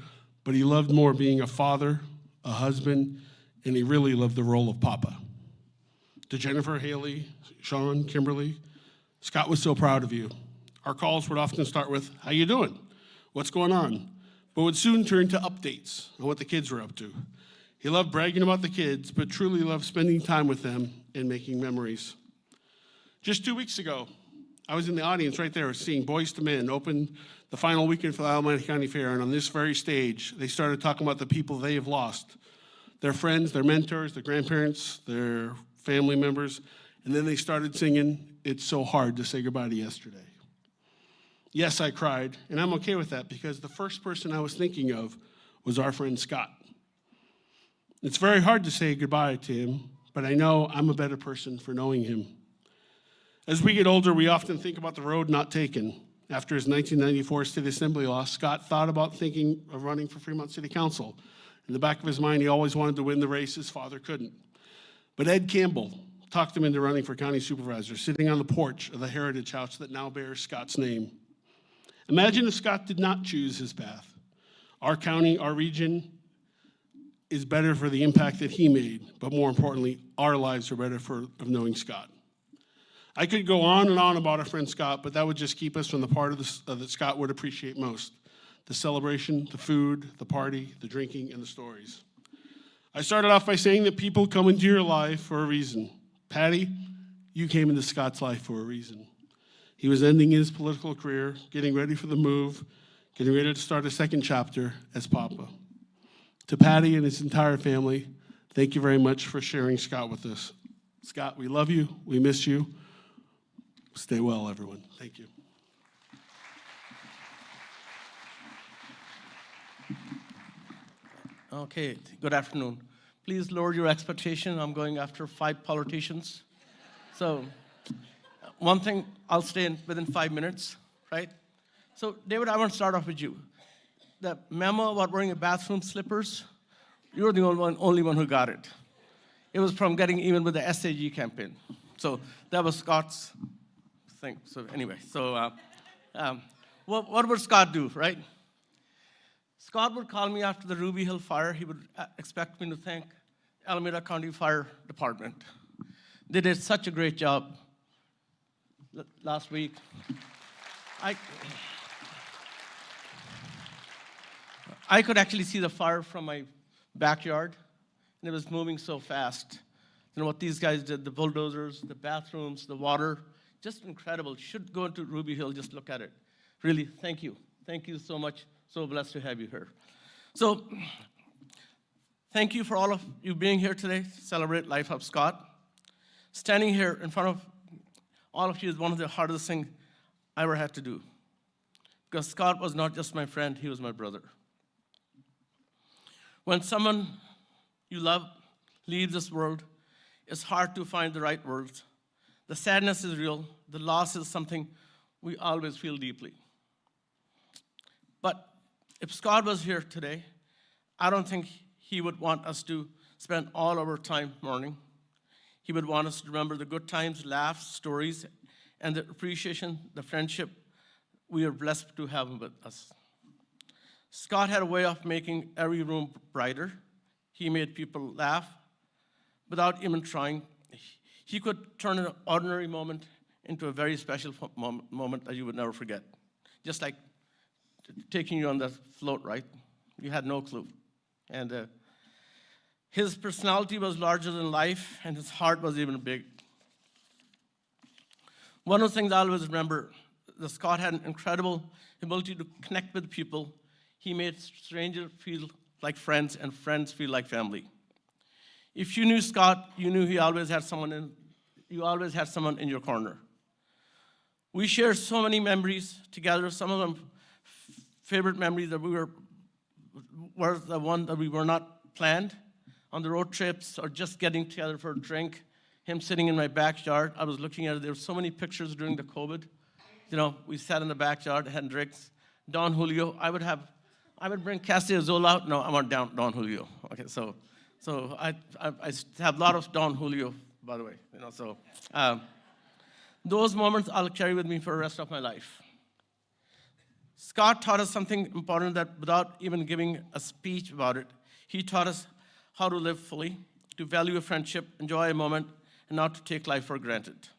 but he loved more being a father, a husband, and he really loved the role of Papa. To Jennifer, Haley, Sean, Kimberly, Scott was so proud of you. Our calls would often start with, "How you doing? What's going on?" But would soon turn to updates on what the kids were up to. He loved bragging about the kids, but truly loved spending time with them and making memories. Just 2 weeks ago, I was in the audience right there seeing Boys to Men open the final weekend for the Alameda County Fair, and on this very stage, they started talking about the people they have lost, their friends, their mentors, their grandparents, their family members, and then they started singing, "It's So Hard to Say Goodbye to Yesterday." Yes, I cried, and I'm okay with that because the first person I was thinking of was our friend Scott. It's very hard to say goodbye to him, but I know I'm a better person for knowing him. As we get older, we often think about the road not taken. After his 1994 state assembly loss, Scott thought about thinking of running for Fremont City Council. In the back of his mind, he always wanted to win the race his father couldn't. But Ed Campbell talked him into running for county supervisor, sitting on the porch of the Heritage House that now bears Scott's name. Imagine if Scott did not choose his path. Our county, our region, is better for the impact that he made, but more importantly, our lives are better of knowing Scott. I could go on and on about our friend Scott, but that would just keep us from the part that Scott would appreciate most: the celebration, the food, the party, the drinking, and the stories. I started off by saying that people come into your life for a reason. Patty, you came into Scott's life for a reason. He was ending his political career, getting ready for the move, getting ready to start a second chapter as Papa. To Patty and his entire family, thank you very much for sharing Scott with us. Scott, we love you. We miss you. Stay well, everyone. Thank you. Okay, good afternoon. Please lower your expectation. I'm going after 5 politicians. So one thing, I'll stay in within 5 minutes, right? So David, I want to start off with you. The memo about wearing a bathroom slippers, you're the only one who got it. It was from getting even with the SAG campaign. So that was Scott's thing. So anyway, so what would Scott do, right? Scott would call me after the Ruby Hill fire. He would expect me to thank Alameda County Fire Department. They did such a great job last week. I could actually see the fire from my backyard, and it was moving so fast. You know what these guys did, the bulldozers, the bathrooms, the water, just incredible. You should go into Ruby Hill, just look at it. Really, thank you. Thank you so much. So blessed to have you here. So thank you for all of you being here today to celebrate Life of Scott. Standing here in front of all of you is one of the hardest things I ever had to do. Because Scott was not just my friend, he was my brother. When someone you love leaves this world, it's hard to find the right words. The sadness is real. The loss is something we always feel deeply. But if Scott was here today, I don't think he would want us to spend all our time mourning. He would want us to remember the good times, laughs, stories, and the appreciation, the friendship we are blessed to have with us. Scott had a way of making every room brighter. He made people laugh without even trying. He could turn an ordinary moment into a very special moment that you would never forget. Just like taking you on that float, right? You had no clue. And his personality was larger than life, and his heart was even big. One of the things I always remember, that Scott had an incredible ability to connect with people. He made strangers feel like friends and friends feel like family. If you knew Scott, you knew you always had someone in your corner. We share so many memories together. Some of them favorite memories that were the one that we were not planned on the road trips or just getting together for a drink. Him sitting in my backyard. I was looking at it. There were so many pictures during the COVID. You know, we sat in the backyard, had drinks. Don Julio, I would bring Cassia Azul out. No, I want Don Julio. Okay, so I have a lot of Don Julio, by the way. You know, so those moments I'll carry with me for the rest of my life. Scott taught us something important that without even giving a speech about it, he taught us how to live fully, to value a friendship, enjoy a moment, and not to take life for granted.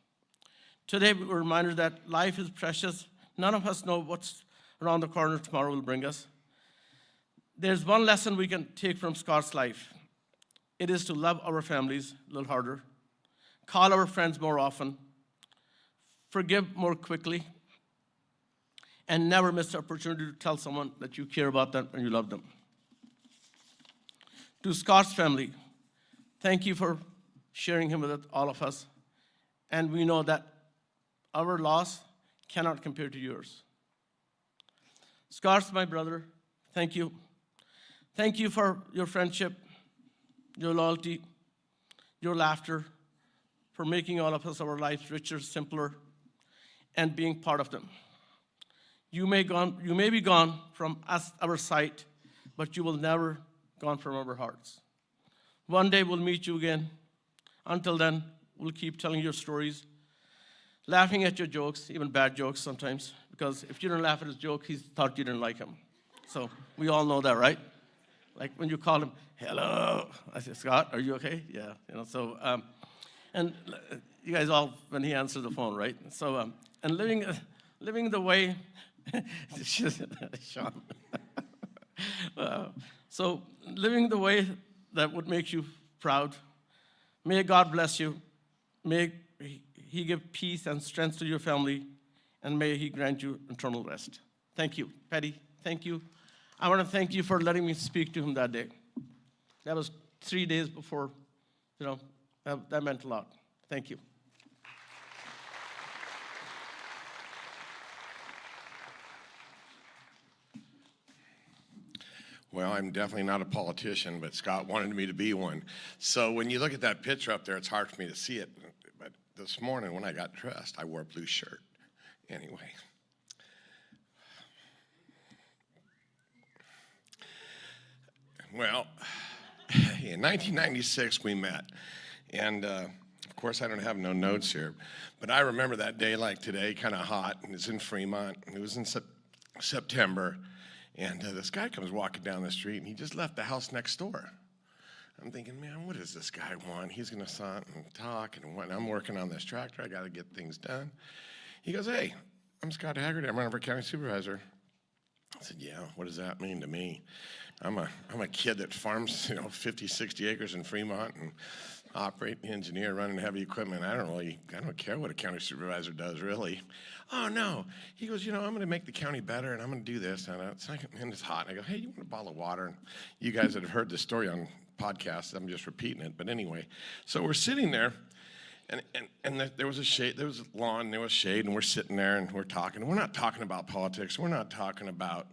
Today, we're reminded that life is precious. None of us know what's around the corner tomorrow will bring us. There's one lesson we can take from Scott's life. It is to love our families a little harder, call our friends more often, forgive more quickly, and never miss the opportunity to tell someone that you care about them and you love them. To Scott's family, thank you for sharing him with all of us. And we know that our loss cannot compare to yours. Scott's my brother. Thank you. Thank you for your friendship, your loyalty, your laughter, for making all of us, our lives richer, simpler, and being part of them. You may be gone from us, our sight, but you will never gone from our hearts. One day we'll meet you again. Until then, we'll keep telling your stories, laughing at your jokes, even bad jokes sometimes, because if you didn't laugh at his joke, he thought you didn't like him. So we all know that, right? Like when you call him, hello, I say, Scott, are you okay? Yeah, you know, so, and you guys all, when he answers the phone, right? So, and living the way, Sean. So living the way that would make you proud. May God bless you. May he give peace and strength to your family, and may he grant you eternal rest. Thank you. Patty, thank you. I want to thank you for letting me speak to him that day. That was 3 days before, you know, that meant a lot. Thank you. Well, I'm definitely not a politician, but Scott wanted me to be one. So when you look at that picture up there, it's hard for me to see it. But this morning when I got dressed, I wore a blue shirt. Anyway. Well, in 1996 we met. And of course, I don't have no notes here. But I remember that day like today, kind of hot. And it's in Fremont. And it was in September. And this guy comes walking down the street, and he just left the house next door. I'm thinking, man, what does this guy want? He's going to sit and talk, and I'm working on this tractor. I got to get things done. He goes, hey, I'm Scott Haggerty. I'm running for county supervisor. I said, yeah, what does that mean to me? I'm a kid that farms, 50, 60 acres in Fremont and operate engineer running heavy equipment. I don't care what a county supervisor does, really. Oh, no. He goes, I'm going to make the county better, and I'm going to do this. And it's hot. And I go, hey, you want a bottle of water? And you guys that have heard this story on podcasts, I'm just repeating it. But anyway, so we're sitting there, and there was a shade, there was a lawn, there was shade, and we're sitting there, and we're talking. We're not talking about politics. We're not talking about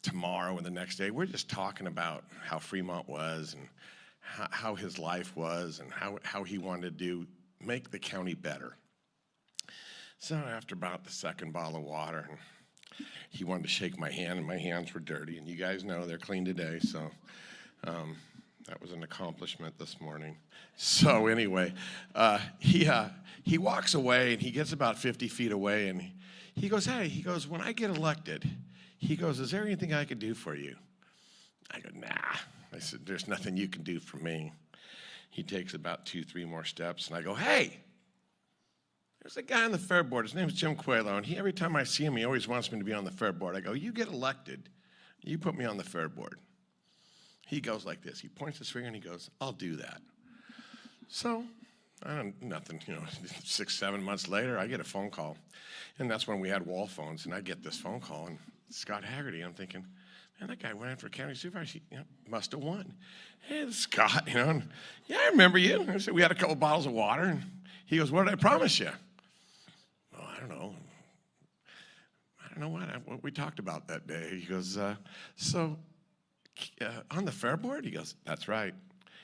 tomorrow or the next day. We're just talking about how Fremont was and how his life was and how he wanted to make the county better. So after about the second bottle of water, he wanted to shake my hand, and my hands were dirty. And you guys know they're clean today, so that was an accomplishment this morning. So anyway, he walks away, and he gets about 50 feet away, and he goes, hey, when I get elected, he goes, is there anything I could do for you? I go, nah. I said, there's nothing you can do for me. He takes about 2, 3 more steps, and I go, hey, there's a guy on the fair board. His name's Jim Coelho, and every time I see him, he always wants me to be on the fair board. I go, you get elected, you put me on the fair board. He goes like this. He points his finger, and he goes, I'll do that. So Nothing, 6, 7 months later, I get a phone call. And that's when we had wall phones, and I get this phone call, and Scott Haggerty, I'm thinking, man, that guy went in for county supervisor. He must have won. Hey, this is Scott, and, yeah, I remember you. I said, we had a couple bottles of water, and he goes, what did I promise you? Well, I don't know. I don't know what we talked about that day. He goes, on the fair board? He goes, that's right.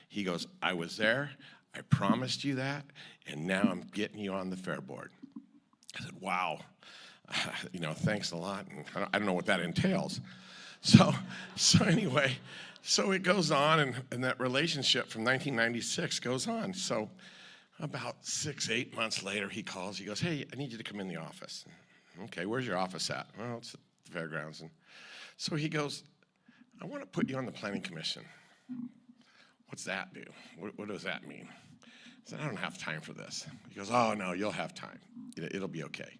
He goes, I was there. I promised you that, and now I'm getting you on the fair board. I said, wow, thanks a lot. And I don't know what that entails. So anyway, so it goes on, and that relationship from 1996 goes on. So about 6, 8 months later, he calls. He goes, hey, I need you to come in the office. Okay, where's your office at? Well, it's at the fairgrounds. And so he goes, I want to put you on the planning commission. What's that do? What does that mean? I said, I don't have time for this. He goes, oh, no, you'll have time. It'll be okay.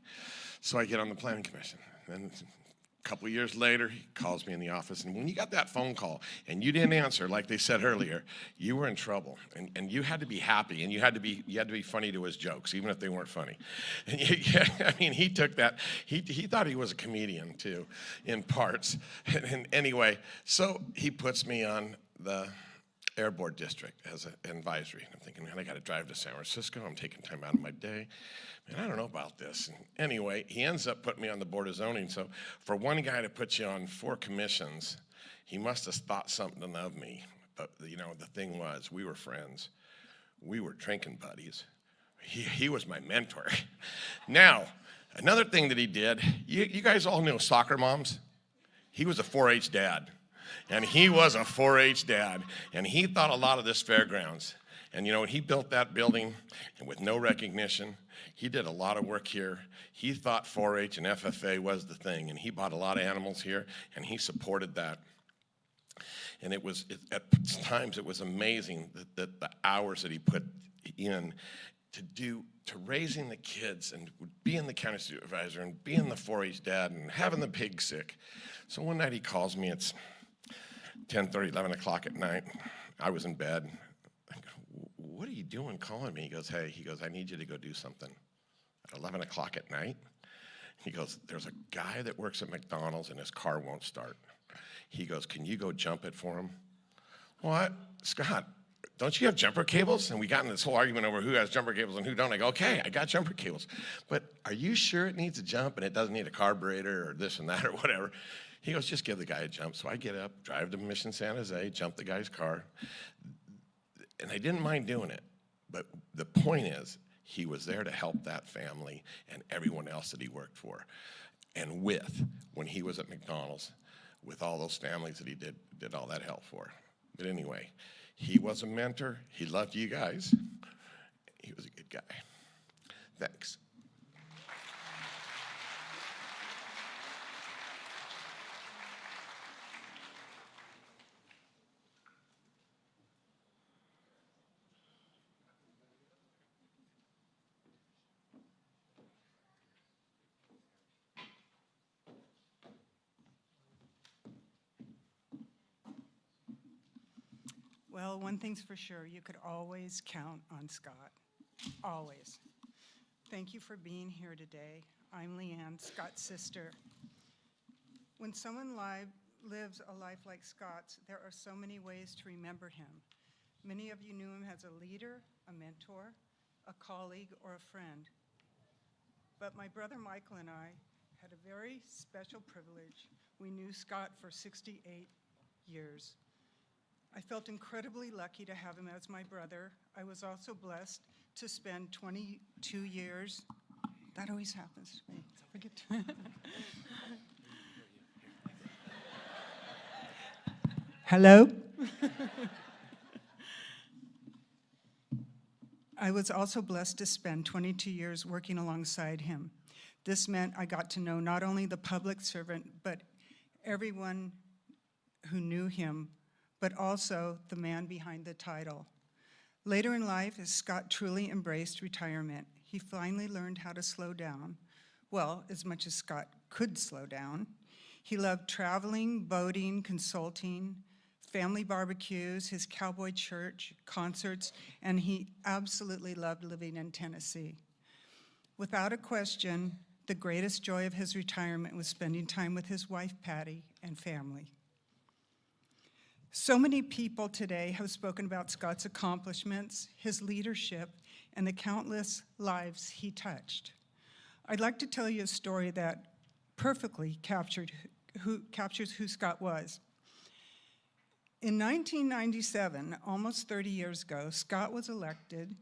So I get on the planning commission. Then a couple of years later, he calls me in the office. And when you got that phone call and you didn't answer, like they said earlier, you were in trouble. And you had to be happy, and you had to be funny to his jokes, even if they weren't funny. And he took that. He thought he was a comedian, too, in parts. And anyway, so he puts me on the Air Board District as an advisory. And I'm thinking, man, I got to drive to San Francisco. I'm taking time out of my day. Man, I don't know about this. And anyway, he ends up putting me on the Board of Zoning. So for one guy to put you on 4 commissions, he must have thought something of me. But, the thing was, we were friends. We were drinking buddies. He was my mentor. Now, another thing that he did, you guys all know soccer moms? He was a 4-H dad. And he was a 4-H dad, and he thought a lot of this fairgrounds. And when he built that building, and with no recognition, he did a lot of work here. He thought 4-H and FFA was the thing, and he bought a lot of animals here, and he supported that. And at times it was amazing that the hours that he put in to raising the kids and being the county supervisor and being the 4-H dad and having the pig sick. So one night he calls me, it's 10:30, 11 o'clock at night. I was in bed. I go, what are you doing calling me? He goes, I need you to go do something at 11 o'clock at night. He goes, there's a guy that works at McDonald's and his car won't start. He goes, can you go jump it for him? What? Scott, don't you have jumper cables? And we got in this whole argument over who has jumper cables and who don't. I go, okay, I got jumper cables. But are you sure it needs a jump and it doesn't need a carburetor or this and that or whatever? He goes, just give the guy a jump. So I get up, drive to Mission San Jose, jump the guy's car. And I didn't mind doing it. But the point is, he was there to help that family and everyone else that he worked for. And when he was at McDonald's, with all those families that he did all that help for. But anyway, he was a mentor. He loved you guys. He was a good guy. Thanks. Well, one thing's for sure, you could always count on Scott, always. Thank you for being here today. I'm Leanne, Scott's sister. When someone lives a life like Scott's, there are so many ways to remember him. Many of you knew him as a leader, a mentor, a colleague, or a friend. But my brother Michael and I had a very special privilege. We knew Scott for 68 years. I felt incredibly lucky to have him as my brother. I was also blessed to spend 22 years. That always happens to me. I forget to. Hello? I was also blessed to spend 22 years working alongside him. This meant I got to know not only the public servant, but everyone who knew him, but also the man behind the title. Later in life, as Scott truly embraced retirement, he finally learned how to slow down. Well, as much as Scott could slow down. He loved traveling, boating, consulting, family barbecues, his cowboy church, concerts, and he absolutely loved living in Tennessee. Without a question, the greatest joy of his retirement was spending time with his wife, Patty, and family. So many people today have spoken about Scott's accomplishments, his leadership, and the countless lives he touched. I'd like to tell you a story that perfectly captures who Scott was. In 1997, almost 30 years ago, Scott was elected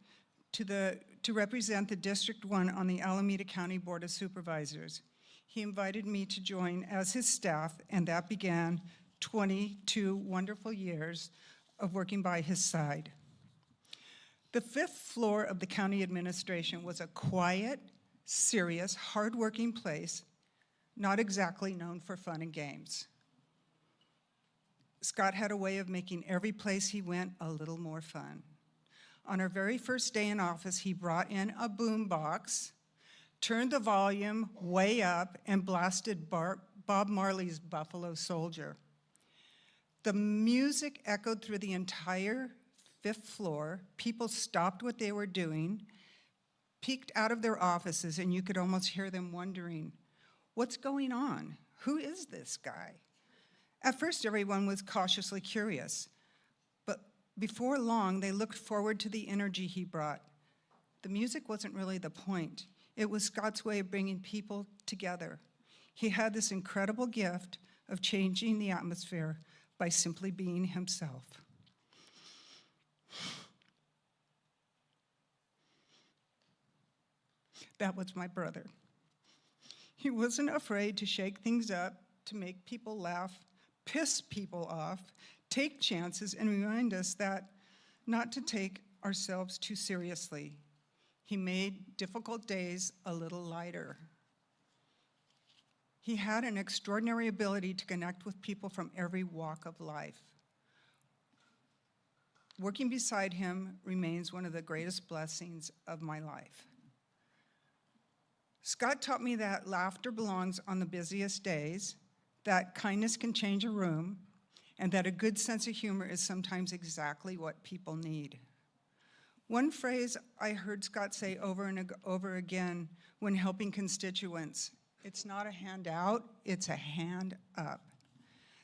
to represent the District 1 on the Alameda County Board of Supervisors. He invited me to join as his staff, and that began 22 wonderful years of working by his side. The 5th floor of the county administration was a quiet, serious, hardworking place, not exactly known for fun and games. Scott had a way of making every place he went a little more fun. On our very first day in office, he brought in a boom box, turned the volume way up, and blasted Bob Marley's Buffalo Soldier. The music echoed through the entire 5th floor. People stopped what they were doing, peeked out of their offices, and you could almost hear them wondering, what's going on? Who is this guy? At first, everyone was cautiously curious, but before long, they looked forward to the energy he brought. The music wasn't really the point. It was Scott's way of bringing people together. He had this incredible gift of changing the atmosphere by simply being himself. That was my brother. He wasn't afraid to shake things up, to make people laugh, piss people off, take chances, and remind us that not to take ourselves too seriously. He made difficult days a little lighter. He had an extraordinary ability to connect with people from every walk of life. Working beside him remains one of the greatest blessings of my life. Scott taught me that laughter belongs on the busiest days, that kindness can change a room, and that a good sense of humor is sometimes exactly what people need. One phrase I heard Scott say over and over again when helping constituents, it's not a handout, it's a hand up.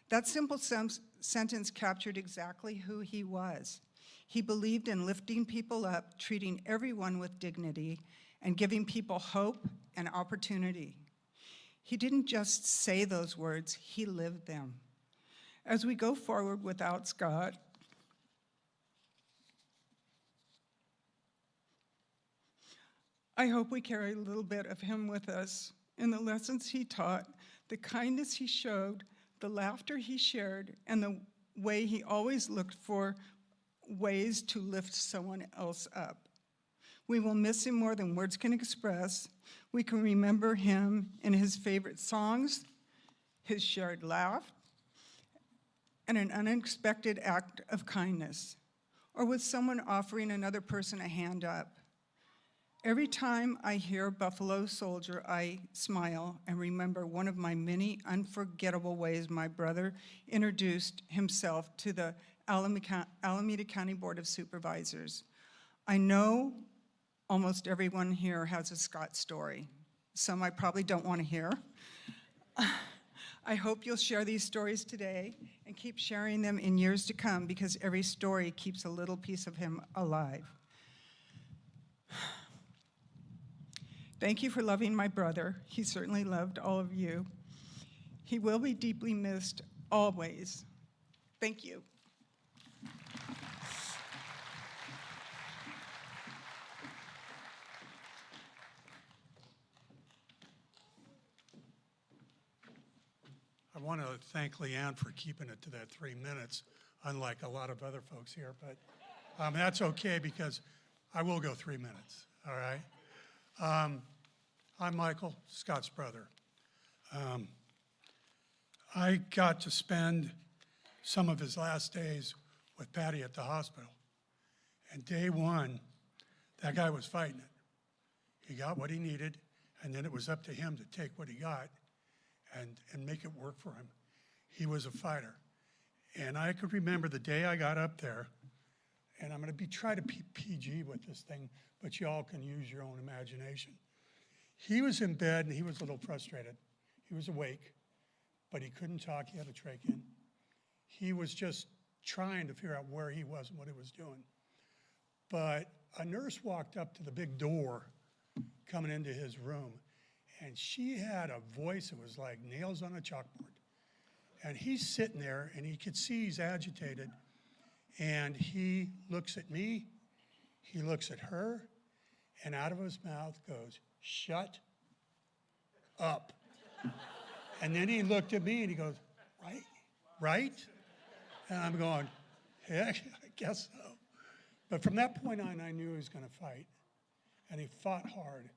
That simple sentence captured exactly who he was. He believed in lifting people up, treating everyone with dignity, and giving people hope and opportunity. He didn't just say those words, he lived them. As we go forward without Scott, I hope we carry a little bit of him with us in the lessons he taught, the kindness he showed, the laughter he shared, and the way he always looked for ways to lift someone else up. We will miss him more than words can express. We can remember him in his favorite songs, his shared laugh, and an unexpected act of kindness, or with someone offering another person a hand up. Every time I hear Buffalo Soldier, I smile and remember one of my many unforgettable ways my brother introduced himself to the Alameda County Board of Supervisors. I know almost everyone here has a Scott story. Some I probably don't want to hear. I hope you'll share these stories today and keep sharing them in years to come, because every story keeps a little piece of him alive. Thank you for loving my brother. He certainly loved all of you. He will be deeply missed always. Thank you. I want to thank Leanne for keeping it to that 3 minutes, unlike a lot of other folks here, but that's okay because I will go 3 minutes, all right? I'm Michael, Scott's brother. I got to spend some of his last days with Patty at the hospital. And day one, that guy was fighting it. He got what he needed, and then it was up to him to take what he got and make it work for him. He was a fighter. And I could remember the day I got up there, and I'm going to try to be PG with this thing, but you all can use your own imagination. He was in bed, and he was a little frustrated. He was awake, but he couldn't talk. He had a trach in. He was just trying to figure out where he was and what he was doing. But a nurse walked up to the big door coming into his room, and she had a voice that was like nails on a chalkboard. And he's sitting there, and he could see he's agitated, and he looks at me, he looks at her, and out of his mouth goes, "Shut up." And then he looked at me, and he goes, right? And I'm going, heck, I guess so. But from that point on, I knew he was going to fight, and he fought hard.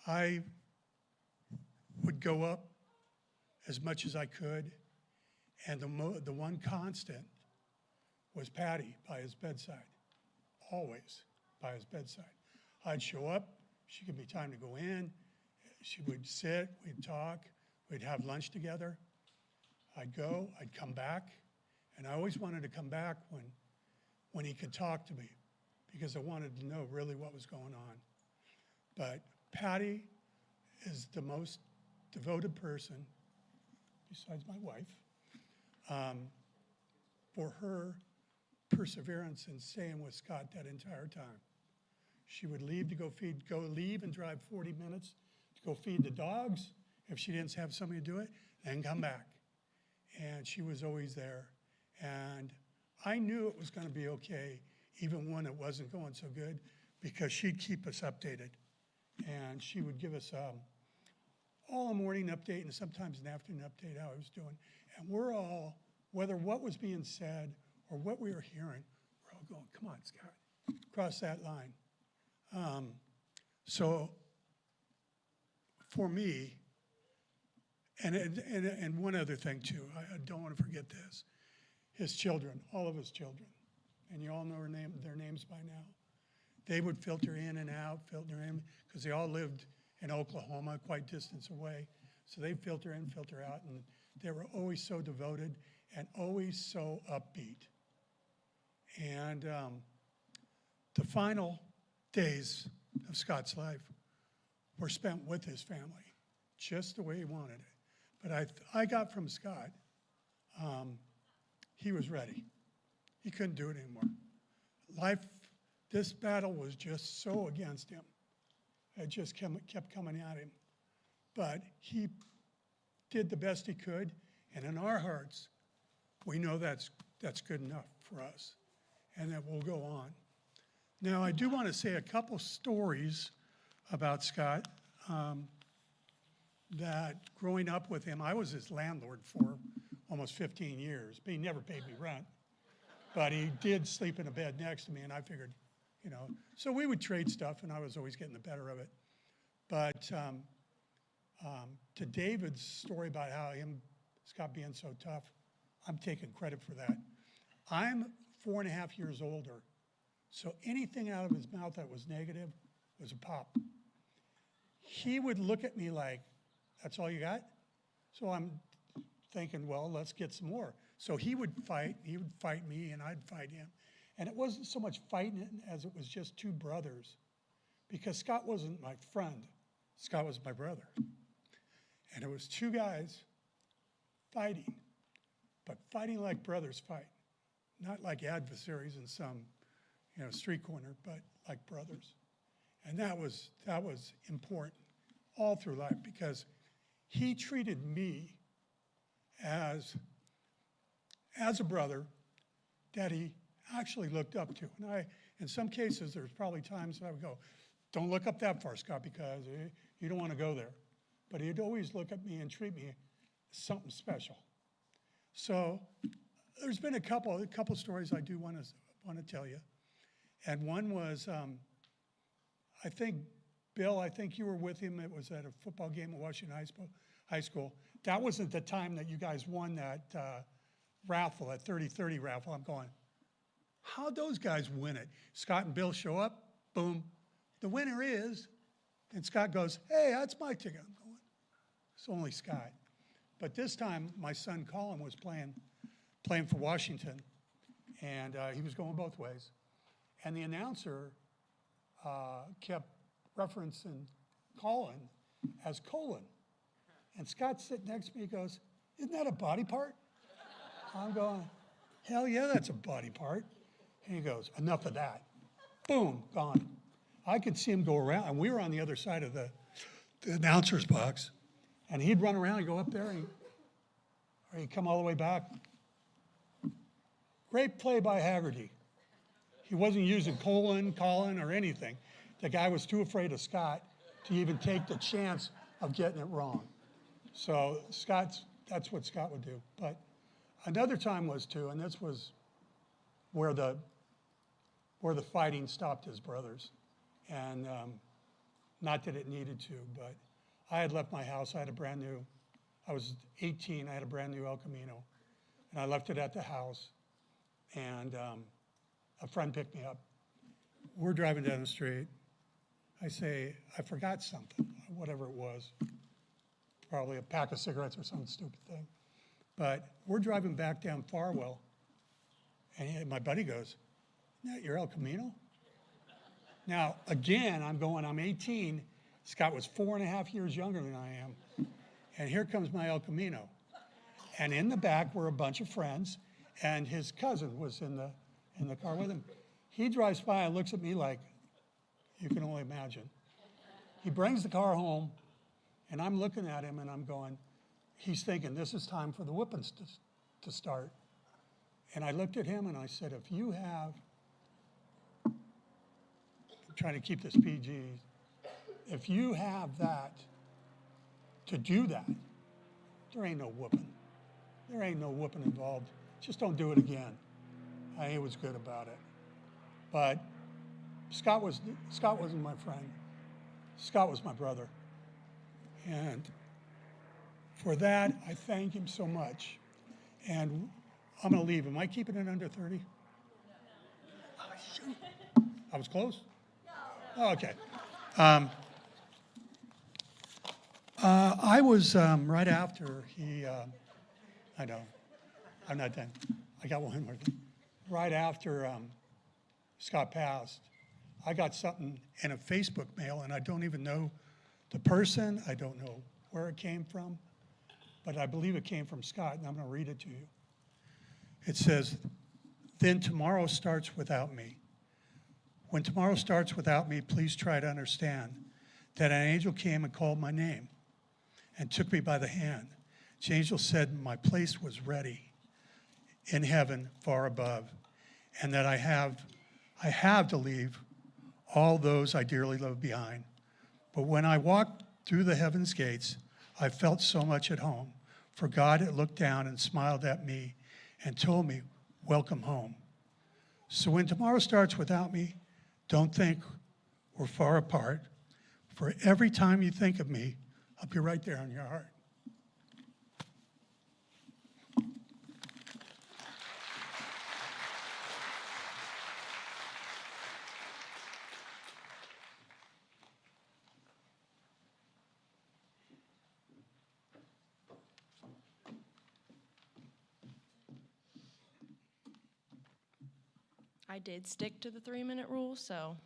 I would go up as much as I could, and the one constant was Patty by his bedside, always by his bedside. I'd show up, she'd give me time to go in, she would sit, we'd talk, we'd have lunch together. I'd go, I'd come back, and I always wanted to come back when he could talk to me, because I wanted to know really what was going on. But Patty is the most devoted person, besides my wife, for her perseverance in staying with Scott that entire time. She would leave to go leave and drive 40 minutes to go feed the dogs if she didn't have somebody to do it, then come back. And she was always there. And I knew it was going to be okay, even when it wasn't going so good, because she'd keep us updated. And she would give us all a morning update and sometimes an afternoon update how I was doing. And we're all, whether what was being said or what we were hearing, we're all going, "Come on, Scott, cross that line." So for me, and one other thing too, I don't want to forget this, his children, all of his children, and you all know their names by now. They would filter in and out, because they all lived in Oklahoma, quite distance away. So they filter in, filter out, and they were always so devoted and always so upbeat. And the final days of Scott's life were spent with his family, just the way he wanted it. But I got from Scott, he was ready. He couldn't do it anymore. This battle was just so against him. It just kept coming at him. But he did the best he could, and in our hearts, we know that's good enough for us, and that we'll go on. Now, I do want to say a couple stories about Scott. That growing up with him, I was his landlord for almost 15 years, but he never paid me rent. But he did sleep in a bed next to me, and I figured, so we would trade stuff, and I was always getting the better of it. But to David's story about how Scott being so tough, I'm taking credit for that. I'm 4.5 years older, so anything out of his mouth that was negative was a pop. He would look at me like, "That's all you got?" So I'm thinking, well, let's get some more. So he would fight me, and I'd fight him. And it wasn't so much fighting as it was just two brothers, because Scott wasn't my friend. Scott was my brother. And it was two guys fighting, but fighting like brothers fight, not like adversaries in some street corner, but like brothers. And that was important all through life, because he treated me as a brother that he actually looked up to. And in some cases, there's probably times I would go, "Don't look up that far, Scott, because you don't want to go there." But he'd always look at me and treat me as something special. So there's been a couple stories I do want to tell you. And one was, I think, Bill, I think you were with him. It was at a football game at Washington High School. That wasn't the time that you guys won that raffle, that 30-30 raffle. I'm going, how'd those guys win it? Scott and Bill show up, boom, the winner is, and Scott goes, "Hey, that's my ticket." I'm going, it's only Scott. But this time, my son Colin was playing playing for Washington, and he was going both ways. And the announcer kept referencing Colin as colon. And Scott's sitting next to me, he goes, "Isn't that a body part?" I'm going, "Hell yeah, that's a body part." And he goes, "Enough of that." Boom, gone. I could see him go around, and we were on the other side of the announcer's box, and he'd run around and go up there, or he'd come all the way back. Great play by Haggerty. He wasn't using Colin, or anything. The guy was too afraid of Scott to even take the chance of getting it wrong. So that's what Scott would do. But another time was too, and this was where the fighting stopped his brothers. And not that it needed to, but I had left my house. I was 18, I had a brand new El Camino. And I left it at the house. And a friend picked me up. We're driving down the street. I say, I forgot something, whatever it was. Probably a pack of cigarettes or some stupid thing. But we're driving back down Farwell. And my buddy goes, "Isn't that your El Camino?" Now, again, I'm 18. Scott was 4.5 years younger than I am. And here comes my El Camino. And in the back were a bunch of friends, and his cousin was in the car with him. He drives by and looks at me like, you can only imagine. He brings the car home, and I'm looking at him, and I'm going, he's thinking, this is time for the whippings to start. And I looked at him, and I said, if you have, I'm trying to keep this PG, if you have that, to do that, there ain't no whooping. There ain't no whooping involved. Just don't do it again. He was good about it. But Scott wasn't my friend. Scott was my brother. And for that, I thank him so much. And I'm going to leave. Am I keeping it under 30? Oh, shoot. I was close? Oh, okay. I was right after he, I know, I'm not done. I got one more thing. Right after Scott passed, I got something in a Facebook mail, and I don't even know the person. I don't know where it came from, but I believe it came from Scott, and I'm going to read it to you. It says, "Then tomorrow starts without me. When tomorrow starts without me, please try to understand that an angel came and called my name and took me by the hand. The angel said my place was ready in heaven far above, and that I have to leave all those I dearly love behind. But when I walked through the heaven's gates, I felt so much at home, for God had looked down and smiled at me and told me, 'Welcome home.' So when tomorrow starts without me, don't think we're far apart, for every time you think of me, I'll be right there in your heart." I did stick to the 3-minute rule, so.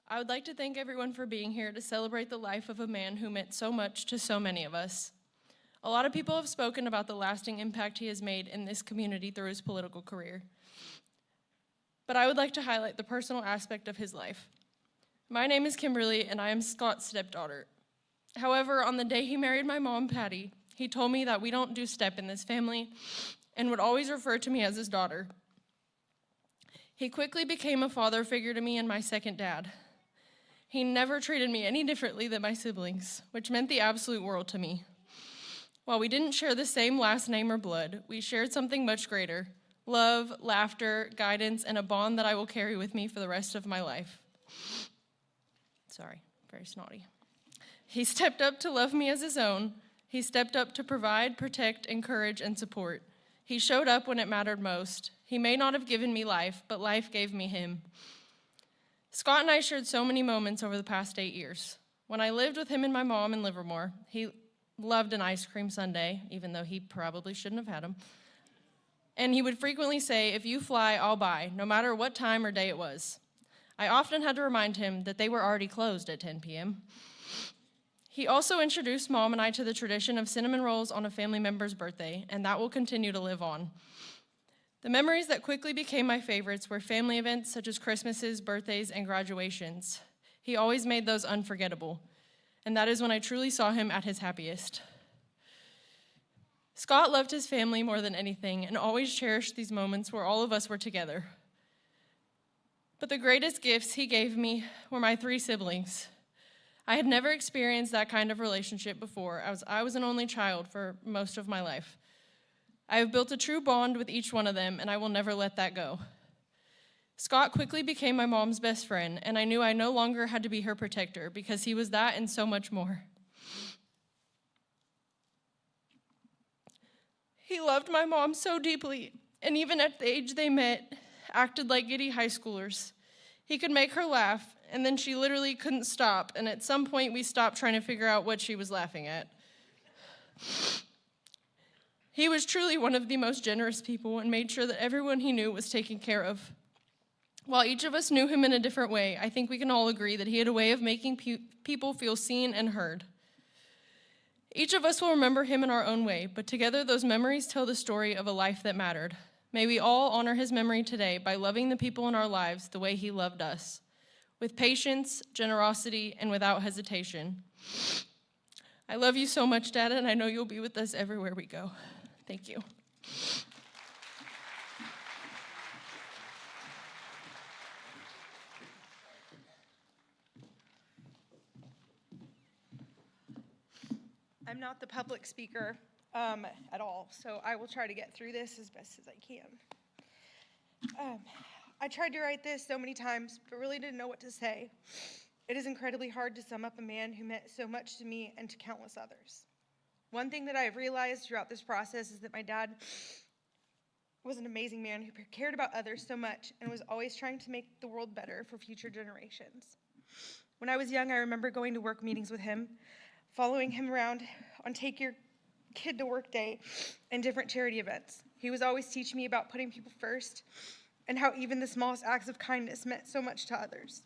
I would like to thank everyone for being here to celebrate the life of a man who meant so much to so many of us. A lot of people have spoken about the lasting impact he has made in this community through his political career. But I would like to highlight the personal aspect of his life. My name is Kimberly, and I am Scott's stepdaughter. However, on the day he married my mom, Patty, he told me that we don't do step in this family and would always refer to me as his daughter. He quickly became a father figure to me and my second dad. He never treated me any differently than my siblings, which meant the absolute world to me. While we didn't share the same last name or blood, we shared something much greater: love, laughter, guidance, and a bond that I will carry with me for the rest of my life. Sorry, very snotty. He stepped up to love me as his own. He stepped up to provide, protect, encourage, and support. He showed up when it mattered most. He may not have given me life, but life gave me him. Scott and I shared so many moments over the past 8 years. When I lived with him and my mom in Livermore, he loved an ice cream sundae, even though he probably shouldn't have had them. And he would frequently say, "If you fly, I'll buy," no matter what time or day it was. I often had to remind him that they were already closed at 10 p.m. He also introduced Mom and I to the tradition of cinnamon rolls on a family member's birthday, and that will continue to live on. The memories that quickly became my favorites were family events such as Christmases, birthdays, and graduations. He always made those unforgettable, and that is when I truly saw him at his happiest. Scott loved his family more than anything and always cherished these moments where all of us were together. But the greatest gifts he gave me were my 3 siblings. I had never experienced that kind of relationship before, as I was an only child for most of my life. I have built a true bond with each one of them, and I will never let that go. Scott quickly became my mom's best friend, and I knew I no longer had to be her protector because he was that and so much more. He loved my mom so deeply, and even at the age they met, acted like giddy high schoolers. He could make her laugh, and then she literally couldn't stop, and at some point we stopped trying to figure out what she was laughing at. He was truly one of the most generous people and made sure that everyone he knew was taken care of. While each of us knew him in a different way, I think we can all agree that he had a way of making people feel seen and heard. Each of us will remember him in our own way, but together those memories tell the story of a life that mattered. May we all honor his memory today by loving the people in our lives the way he loved us, with patience, generosity, and without hesitation. I love you so much, Dad, and I know you'll be with us everywhere we go. Thank you. I'm not the public speaker at all, so I will try to get through this as best as I can. I tried to write this so many times, but really didn't know what to say. It is incredibly hard to sum up a man who meant so much to me and to countless others. One thing that I have realized throughout this process is that my dad was an amazing man who cared about others so much and was always trying to make the world better for future generations. When I was young, I remember going to work meetings with him, following him around on Take Your Kid to Work Day and different charity events. He was always teaching me about putting people first and how even the smallest acts of kindness meant so much to others.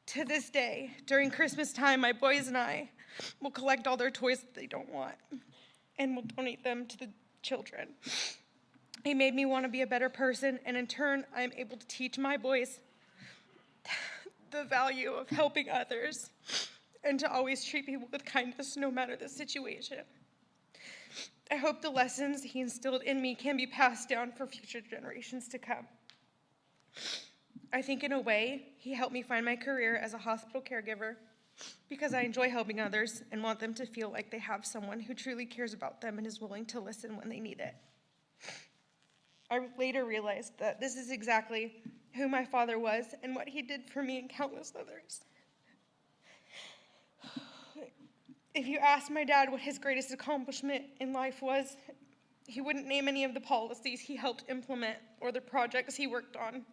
To this day, during Christmas time, my boys and I will collect all their toys that they don't want and will donate them to the children. He made me want to be a better person, and in turn, I am able to teach my boys the value of helping others and to always treat people with kindness no matter the situation. I hope the lessons he instilled in me can be passed down for future generations to come. I think in a way, he helped me find my career as a hospital caregiver because I enjoy helping others and want them to feel like they have someone who truly cares about them and is willing to listen when they need it. I later realized that this is exactly who my father was and what he did for me and countless others. If you asked my dad what his greatest accomplishment in life was, he wouldn't name any of the policies he helped implement or the projects he worked on.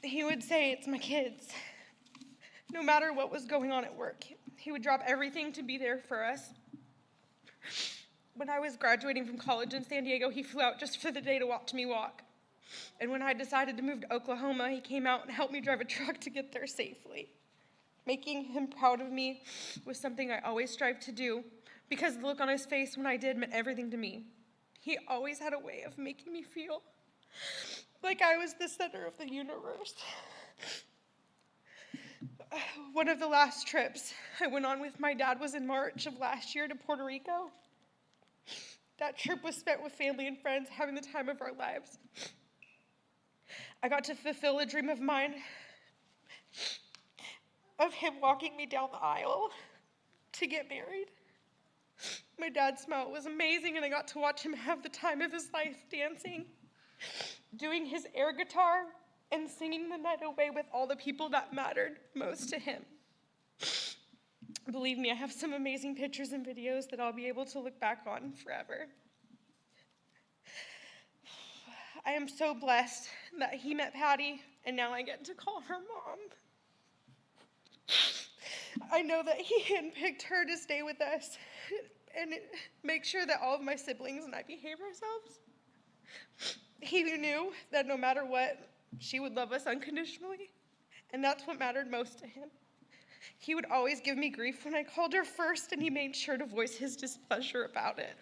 He would say, "It's my kids." No matter what was going on at work, he would drop everything to be there for us. When I was graduating from college in San Diego, he flew out just for the day to watch me walk. And when I decided to move to Oklahoma, he came out and helped me drive a truck to get there safely. Making him proud of me was something I always strived to do because the look on his face when I did meant everything to me. He always had a way of making me feel like I was the center of the universe. One of the last trips I went on with my dad was in March of last year to Puerto Rico. That trip was spent with family and friends, having the time of our lives. I got to fulfill a dream of mine, of him walking me down the aisle to get married. My dad's smile was amazing, and I got to watch him have the time of his life dancing, doing his air guitar, and singing the night away with all the people that mattered most to him. Believe me, I have some amazing pictures and videos that I'll be able to look back on forever. I am so blessed that he met Patty, and now I get to call her mom. I know that he handpicked her to stay with us and make sure that all of my siblings and I behave ourselves. He knew that no matter what, she would love us unconditionally, and that's what mattered most to him. He would always give me grief when I called her first, and he made sure to voice his displeasure about it.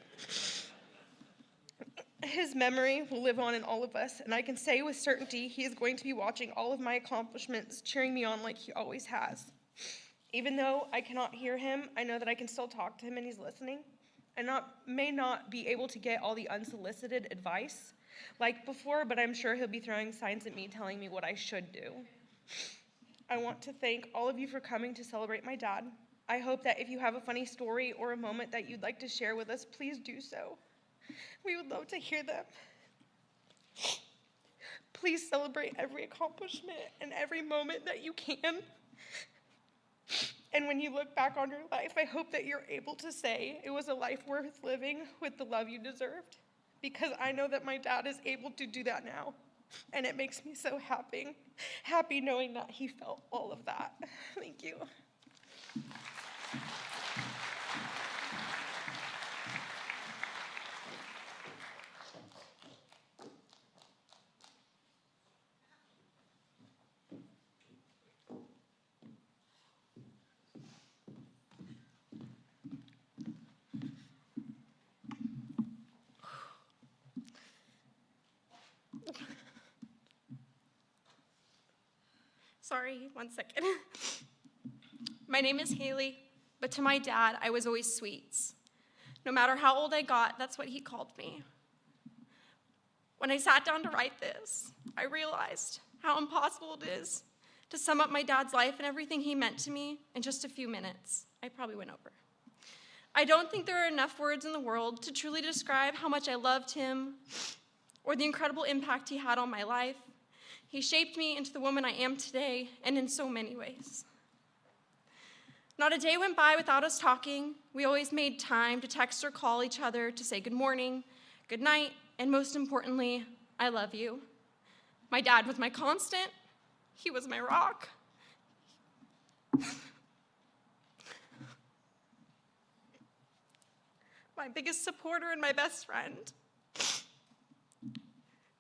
His memory will live on in all of us, and I can say with certainty he is going to be watching all of my accomplishments, cheering me on like he always has. Even though I cannot hear him, I know that I can still talk to him and he's listening. I may not be able to get all the unsolicited advice like before, but I'm sure he'll be throwing signs at me telling me what I should do. I want to thank all of you for coming to celebrate my dad. I hope that if you have a funny story or a moment that you'd like to share with us, please do so. We would love to hear them. Please celebrate every accomplishment and every moment that you can. And when you look back on your life, I hope that you're able to say it was a life worth living with the love you deserved. Because I know that my dad is able to do that now. And it makes me so happy knowing that he felt all of that. Thank you. Sorry, 1 second. My name is Haley, but to my dad, I was always Sweets. No matter how old I got, that's what he called me. When I sat down to write this, I realized how impossible it is to sum up my dad's life and everything he meant to me in just a few minutes. I probably went over. I don't think there are enough words in the world to truly describe how much I loved him or the incredible impact he had on my life. He shaped me into the woman I am today, and in so many ways. Not a day went by without us talking. We always made time to text or call each other to say good morning, good night, and most importantly, I love you. My dad was my constant. He was my rock. My biggest supporter and my best friend.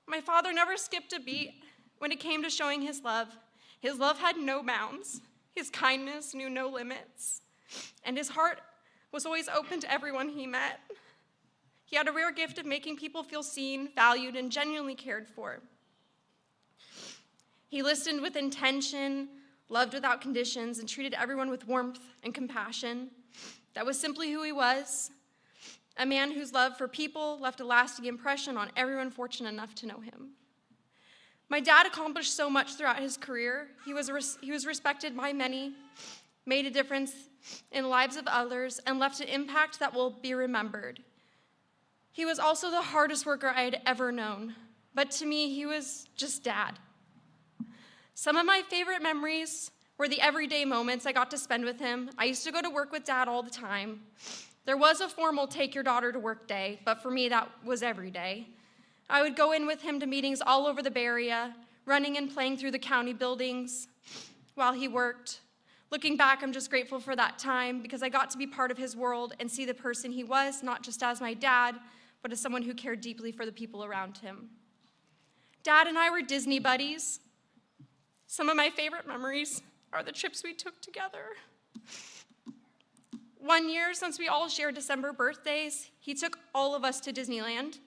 My father never skipped a beat when it came to showing his love. His love had no bounds. His kindness knew no limits. And his heart was always open to everyone he met. He had a rare gift of making people feel seen, valued, and genuinely cared for. He listened with intention, loved without conditions, and treated everyone with warmth and compassion. That was simply who he was. A man whose love for people left a lasting impression on everyone fortunate enough to know him. My dad accomplished so much throughout his career. He was respected by many, made a difference in the lives of others, and left an impact that will be remembered. He was also the hardest worker I had ever known, but to me, he was just dad. Some of my favorite memories were the everyday moments I got to spend with him. I used to go to work with dad all the time. There was a formal take your daughter to work day, but for me, that was every day. I would go in with him to meetings all over the Bay Area, running and playing through the county buildings while he worked. Looking back, I'm just grateful for that time because I got to be part of his world and see the person he was, not just as my dad, but as someone who cared deeply for the people around him. Dad and I were Disney buddies. Some of my favorite memories are the trips we took together. One year, since we all share December birthdays, he took all of us to Disneyland,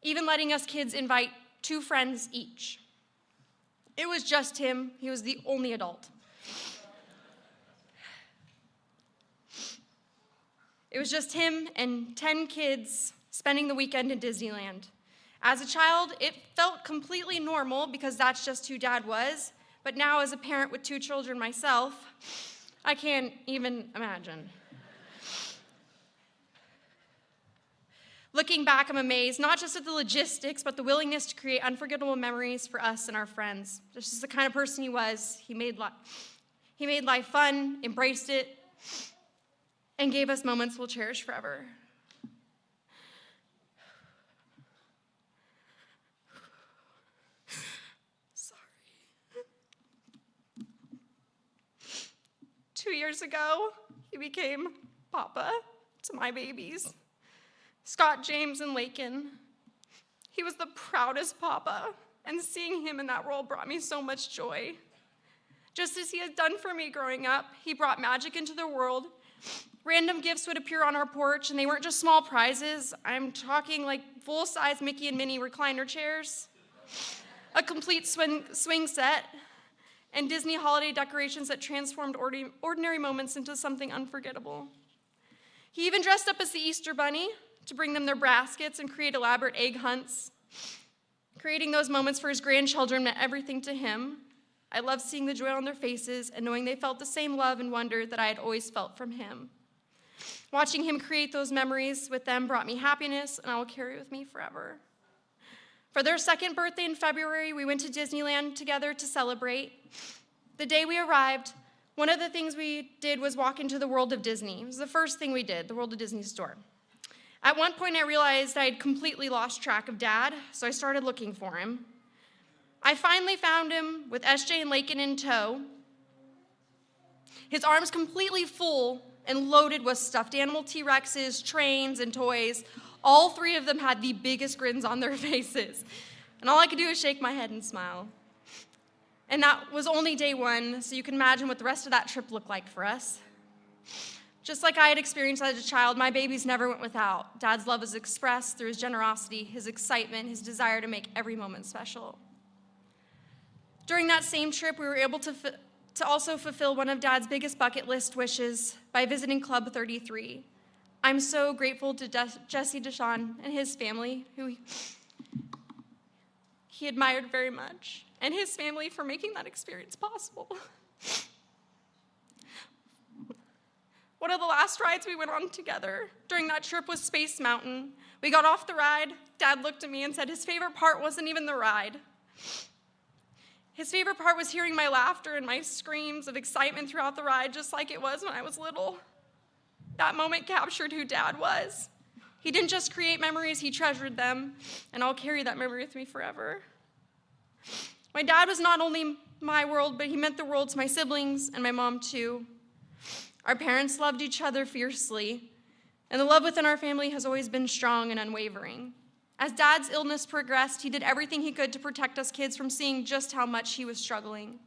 even letting us kids invite 2 friends each. It was just him. He was the only adult. It was just him and 10 kids spending the weekend in Disneyland. As a child, it felt completely normal because that's just who Dad was. But now as a parent with 2 children myself, I can't even imagine. Looking back, I'm amazed, not just at the logistics, but the willingness to create unforgettable memories for us and our friends. This is the kind of person he was. He made life fun, embraced it, and gave us moments we'll cherish forever. Sorry. 2 years ago, he became Papa to my babies, Scott, James, and Lakin. He was the proudest Papa, and seeing him in that role brought me so much joy. Just as he had done for me growing up, he brought magic into the world. Random gifts would appear on our porch, and they weren't just small prizes. I'm talking like full-size Mickey and Minnie recliner chairs, a complete swing set, and Disney holiday decorations that transformed ordinary moments into something unforgettable. He even dressed up as the Easter Bunny to bring them their baskets and create elaborate egg hunts. Creating those moments for his grandchildren meant everything to him. I loved seeing the joy on their faces and knowing they felt the same love and wonder that I had always felt from him. Watching him create those memories with them brought me happiness, and I will carry it with me forever. For their second birthday in February, we went to Disneyland together to celebrate. The day we arrived, one of the things we did was walk into the World of Disney. It was the first thing we did, the World of Disney store. At one point, I realized I had completely lost track of Dad, so I started looking for him. I finally found him with SJ and Lakin in tow, his arms completely full and loaded with stuffed animal T-Rexes, trains, and toys. All three of them had the biggest grins on their faces, and all I could do was shake my head and smile. And that was only day one, so you can imagine what the rest of that trip looked like for us. Just like I had experienced as a child, my babies never went without. Dad's love was expressed through his generosity, his excitement, his desire to make every moment special. During that same trip, we were able to also fulfill one of Dad's biggest bucket list wishes by visiting Club 33. I'm so grateful to Jesse Deshawn and his family, who he admired very much, and his family for making that experience possible. One of the last rides we went on together during that trip was Space Mountain. We got off the ride. Dad looked at me and said his favorite part wasn't even the ride. His favorite part was hearing my laughter and my screams of excitement throughout the ride, just like it was when I was little. That moment captured who Dad was. He didn't just create memories, he treasured them, and I'll carry that memory with me forever. My dad was not only my world, but he meant the world to my siblings and my mom too. Our parents loved each other fiercely, and the love within our family has always been strong and unwavering. As Dad's illness progressed, he did everything he could to protect us kids from seeing just how much he was struggling.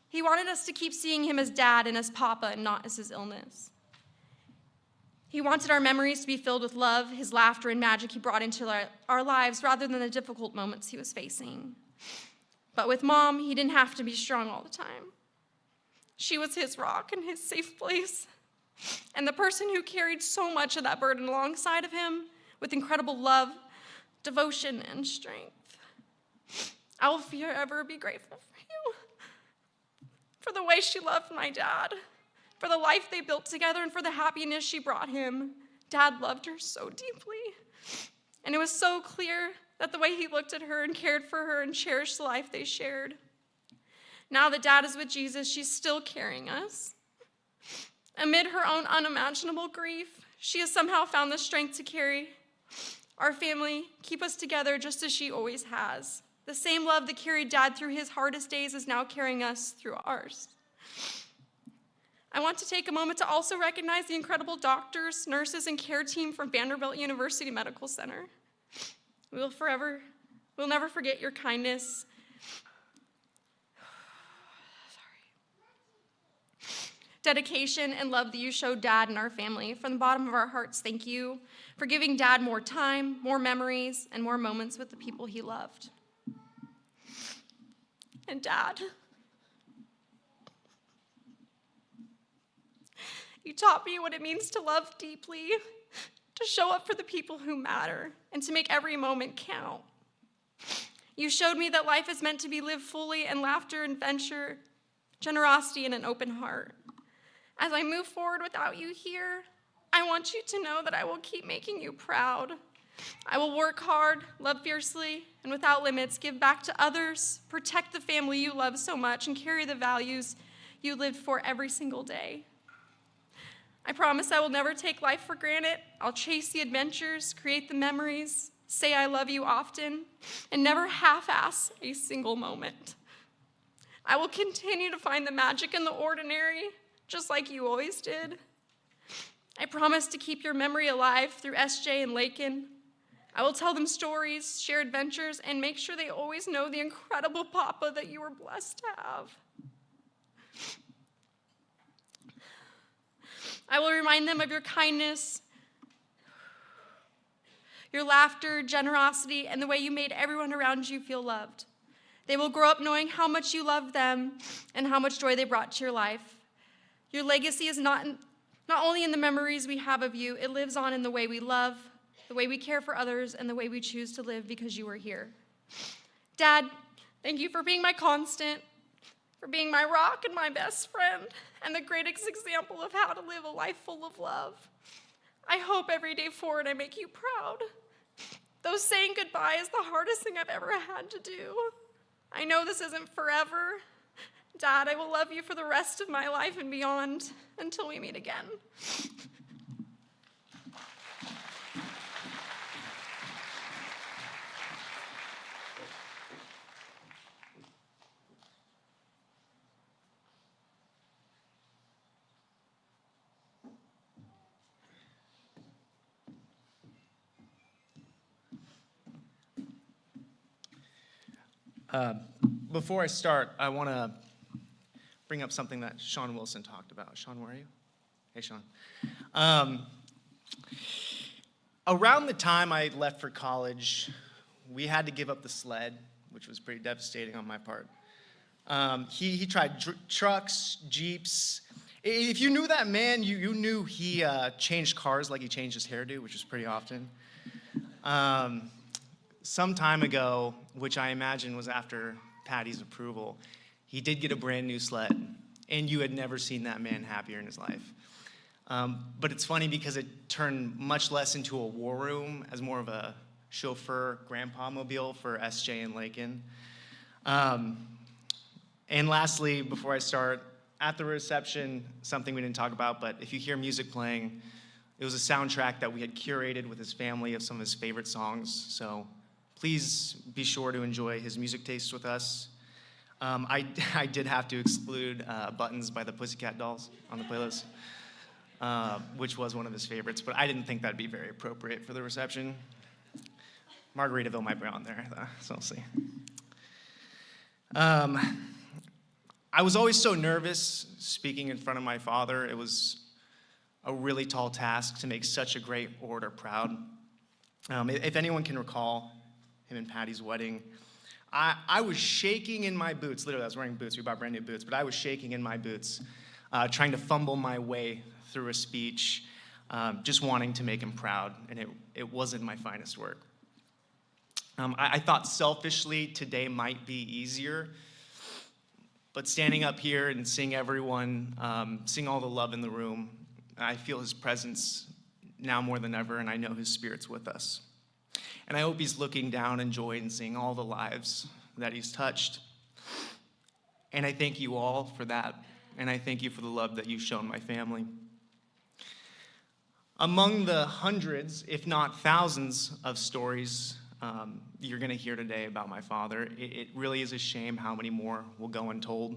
He wanted us to keep seeing him as Dad and as Papa and not as his illness. He wanted our memories to be filled with love, his laughter, and magic he brought into our lives rather than the difficult moments he was facing. But with Mom, he didn't have to be strong all the time. She was his rock and his safe place, and the person who carried so much of that burden alongside of him with incredible love, devotion, and strength. I will forever be grateful for you, for the way she loved my dad, for the life they built together, and for the happiness she brought him. Dad loved her so deeply, and it was so clear that the way he looked at her and cared for her and cherished the life they shared. Now that Dad is with Jesus, she's still carrying us. Amid her own unimaginable grief, she has somehow found the strength to carry our family, keep us together just as she always has. The same love that carried Dad through his hardest days is now carrying us through ours. I want to take a moment to also recognize the incredible doctors, nurses, and care team from Vanderbilt University Medical Center. We'll never forget your kindness. Dedication and love that you showed Dad and our family. From the bottom of our hearts, thank you for giving Dad more time, more memories, and more moments with the people he loved. And Dad, you taught me what it means to love deeply, to show up for the people who matter, and to make every moment count. You showed me that life is meant to be lived fully in laughter, adventure, generosity, and an open heart. As I move forward without you here, I want you to know that I will keep making you proud. I will work hard, love fiercely, and without limits, give back to others, protect the family you love so much, and carry the values you lived for every single day. I promise I will never take life for granted. I'll chase the adventures, create the memories, say I love you often, and never half-ass a single moment. I will continue to find the magic in the ordinary, just like you always did. I promise to keep your memory alive through SJ and Lakin. I will tell them stories, share adventures, and make sure they always know the incredible papa that you were blessed to have. I will remind them of your kindness, your laughter, generosity, and the way you made everyone around you feel loved. They will grow up knowing how much you loved them and how much joy they brought to your life. Your legacy is not only in the memories we have of you, it lives on in the way we love, the way we care for others, and the way we choose to live because you were here. Dad, thank you for being my constant, for being my rock and my best friend, and the greatest example of how to live a life full of love. I hope every day forward I make you proud. Though saying goodbye is the hardest thing I've ever had to do. I know this isn't forever. Dad, I will love you for the rest of my life and beyond until we meet again. Before I start, I want to bring up something that Sean Wilson talked about. Sean, where are you? Hey, Sean. Around the time I left for college, we had to give up the sled, which was pretty devastating on my part. He tried trucks, Jeeps. If you knew that man, you knew he changed cars like he changed his hairdo, which was pretty often. Some time ago, which I imagine was after Patty's approval, he did get a brand new sled, and you had never seen that man happier in his life. But it's funny because it turned much less into a war room as more of a chauffeur grandpa mobile for SJ and Lakin. And lastly, before I start, at the reception, something we didn't talk about, but if you hear music playing, it was a soundtrack that we had curated with his family of some of his favorite songs. So please be sure to enjoy his music taste with us. I did have to exclude Buttons by the Pussycat Dolls on the playlist, which was one of his favorites, but I didn't think that'd be very appropriate for the reception. Margaritaville might be on there, so we'll see. I was always so nervous speaking in front of my father. It was a really tall task to make such a great orator proud. If anyone can recall him and Patty's wedding, I was shaking in my boots. Literally, I was wearing boots. We bought brand new boots, but I was shaking in my boots, trying to fumble my way through a speech, just wanting to make him proud, and it wasn't my finest work. I thought selfishly today might be easier, but standing up here and seeing everyone, seeing all the love in the room, I feel his presence now more than ever, and I know his spirit's with us. And I hope he's looking down in joy and seeing all the lives that he's touched. And I thank you all for that, and I thank you for the love that you've shown my family. Among the hundreds, if not thousands, of stories you're going to hear today about my father, it really is a shame how many more will go untold.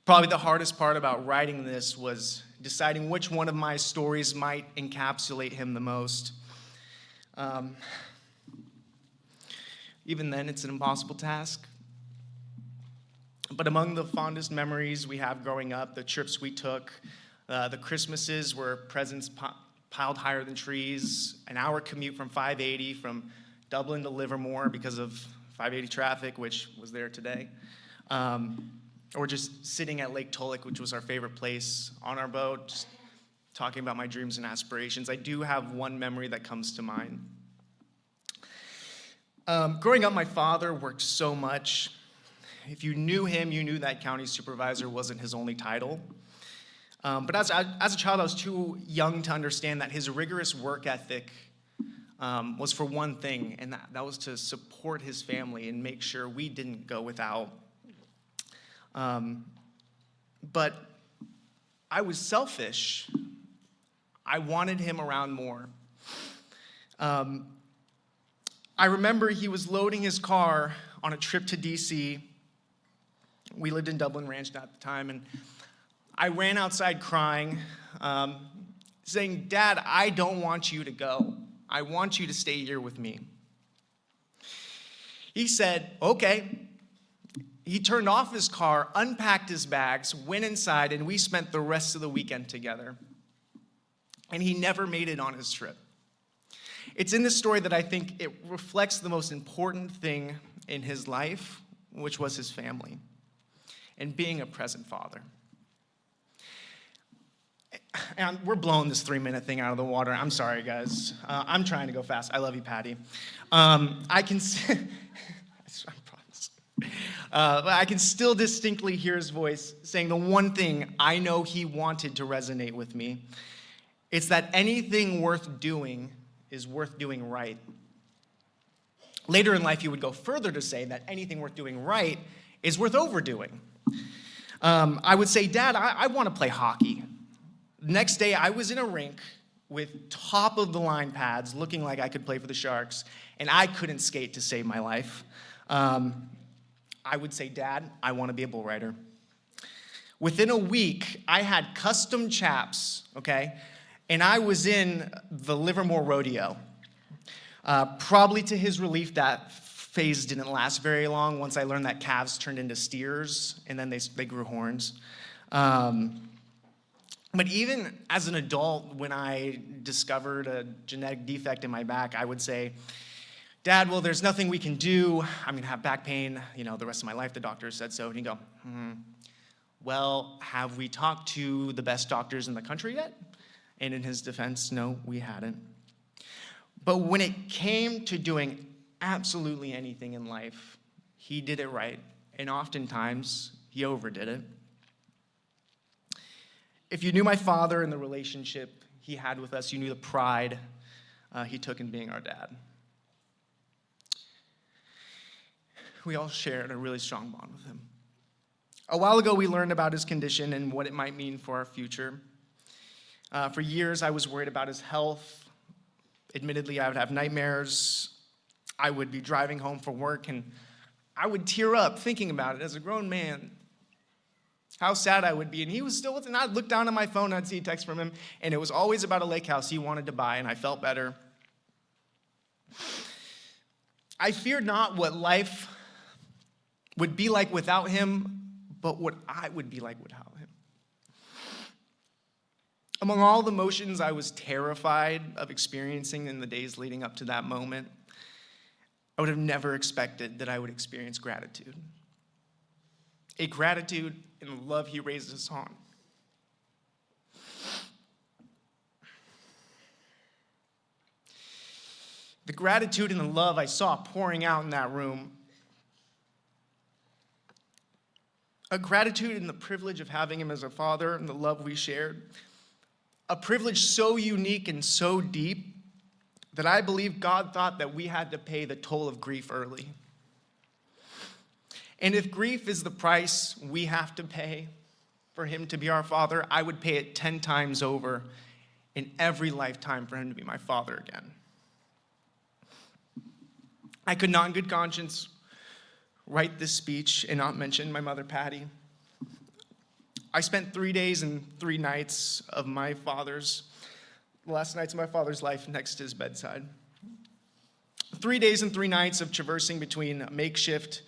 Probably the hardest part about writing this was deciding which one of my stories might encapsulate him the most. Even then, it's an impossible task. But among the fondest memories we have growing up, the trips we took, the Christmases where presents piled higher than trees, an hour commute from 580 from Dublin to Livermore because of 580 traffic, which was there today, or just sitting at Lake Tulloch, which was our favorite place, on our boat, just talking about my dreams and aspirations. I do have one memory that comes to mind. Growing up, my father worked so much. If you knew him, you knew that county supervisor wasn't his only title. But as a child, I was too young to understand that his rigorous work ethic was for one thing, and that was to support his family and make sure we didn't go without. But I was selfish. I wanted him around more. I remember he was loading his car on a trip to DC. We lived in Dublin Ranch at the time, and I ran outside crying, saying, "Dad, I don't want you to go. I want you to stay here with me." He said, "Okay." He turned off his car, unpacked his bags, went inside, and we spent the rest of the weekend together. And he never made it on his trip. It's in this story that I think it reflects the most important thing in his life, which was his family and being a present father. And we're blowing this 3-minute thing out of the water. I'm sorry, guys. I'm trying to go fast. I love you, Patty. I can I can still distinctly hear his voice saying the one thing I know he wanted to resonate with me. It's that anything worth doing is worth doing right. Later in life, he would go further to say that anything worth doing right is worth overdoing. I would say, "Dad, I want to play hockey." The next day, I was in a rink with top-of-the-line pads, looking like I could play for the Sharks, and I couldn't skate to save my life. I would say, "Dad, I want to be a bull rider." Within a week, I had custom chaps, okay? And I was in the Livermore Rodeo. Probably to his relief, that phase didn't last very long once I learned that calves turned into steers, and then they grew horns. But even as an adult, when I discovered a genetic defect in my back, I would say, "Dad, well, there's nothing we can do. I'm going to have back pain, the rest of my life. The doctor said so." And he'd go, "Well, have we talked to the best doctors in the country yet?" And in his defense, no, we hadn't. But when it came to doing absolutely anything in life, he did it right. And oftentimes, he overdid it. If you knew my father and the relationship he had with us, you knew the pride he took in being our dad. We all shared a really strong bond with him. A while ago, we learned about his condition and what it might mean for our future. For years, I was worried about his health. Admittedly, I would have nightmares. I would be driving home from work, and I would tear up thinking about it as a grown man. How sad I would be. And he was still with it. And I'd look down at my phone, and I'd see a text from him, and it was always about a lake house he wanted to buy, and I felt better. I feared not what life would be like without him, but what I would be like without him. Among all the emotions I was terrified of experiencing in the days leading up to that moment, I would have never expected that I would experience gratitude. A gratitude in the love he raised us on. The gratitude and the love I saw pouring out in that room. A gratitude in the privilege of having him as a father and the love we shared. A privilege so unique and so deep that I believe God thought that we had to pay the toll of grief early. And if grief is the price we have to pay for him to be our father, I would pay it 10 times over in every lifetime for him to be my father again. I could not in good conscience write this speech and not mention my mother, Patty. I spent 3 days and 3 nights of my father's, the last nights of my father's life next to his bedside. 3 days and 3 nights of traversing between a makeshift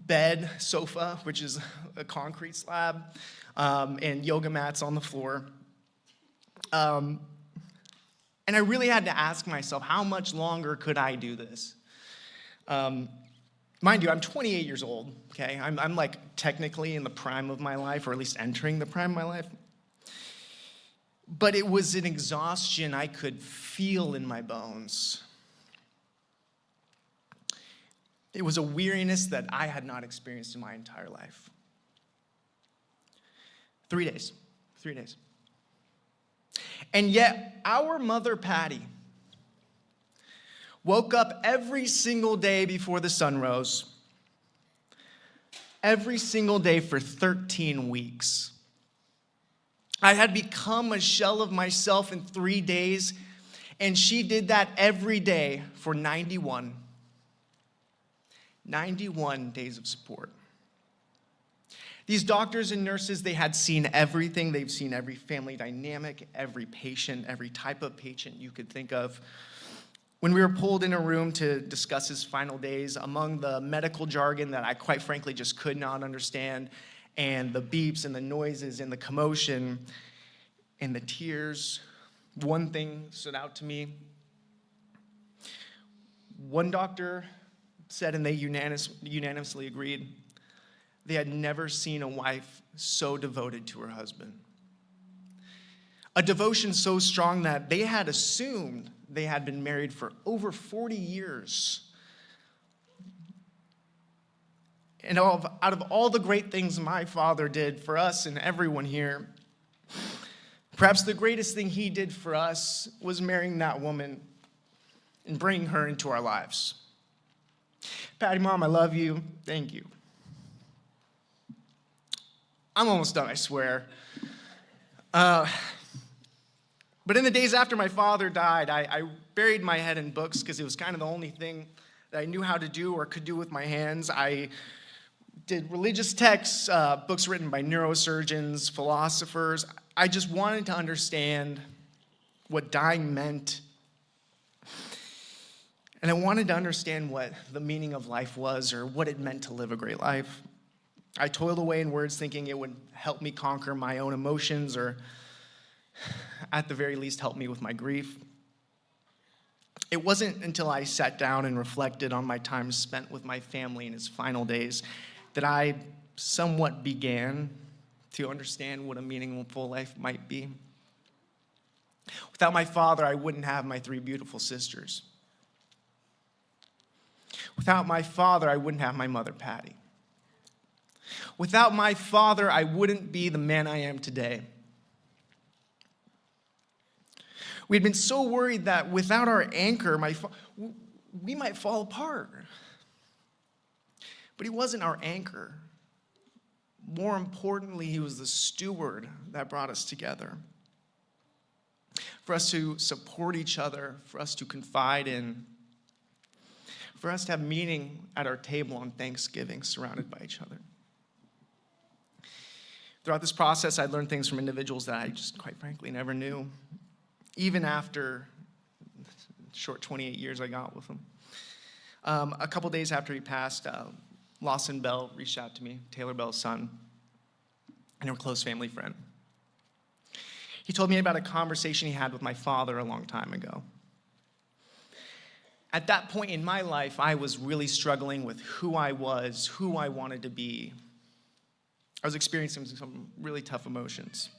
bed, sofa, which is a concrete slab, and yoga mats on the floor. And I really had to ask myself, how much longer could I do this? Mind you, I'm 28 years old, okay? I'm like technically in the prime of my life, or at least entering the prime of my life. But it was an exhaustion I could feel in my bones. It was a weariness that I had not experienced in my entire life. 3 days. 3 days. And yet, our mother, Patty, woke up every single day before the sun rose. Every single day for 13 weeks. I had become a shell of myself in 3 days, and she did that every day for 91. 91 days of support. These doctors and nurses, they had seen everything. They've seen every family dynamic, every patient, every type of patient you could think of. When we were pulled in a room to discuss his final days, among the medical jargon that I quite frankly just could not understand, and the beeps and the noises and the commotion and the tears, one thing stood out to me. One doctor said, and they unanimously agreed, they had never seen a wife so devoted to her husband. A devotion so strong that they had assumed they had been married for over 40 years. And out of all the great things my father did for us and everyone here, perhaps the greatest thing he did for us was marrying that woman and bringing her into our lives. Patty, Mom, I love you. Thank you. I'm almost done, I swear. But in the days after my father died, I buried my head in books because it was kind of the only thing that I knew how to do or could do with my hands. I did religious texts, books written by neurosurgeons, philosophers. I just wanted to understand what dying meant. And I wanted to understand what the meaning of life was or what it meant to live a great life. I toiled away in words thinking it would help me conquer my own emotions or at the very least help me with my grief. It wasn't until I sat down and reflected on my time spent with my family in his final days that I somewhat began to understand what a meaningful life might be. Without my father, I wouldn't have my 3 beautiful sisters. Without my father, I wouldn't have my mother, Patty. Without my father, I wouldn't be the man I am today. We'd been so worried that without our anchor, we might fall apart. But he wasn't our anchor. More importantly, he was the steward that brought us together. For us to support each other, for us to confide in, for us to have meaning at our table on Thanksgiving, surrounded by each other. Throughout this process, I learned things from individuals that I just, quite frankly, never knew, even after the short 28 years I got with him. A couple days after he passed, Lawson Bell reached out to me, Taylor Bell's son, and a close family friend. He told me about a conversation he had with my father a long time ago. At that point in my life, I was really struggling with who I was, who I wanted to be. I was experiencing some really tough emotions.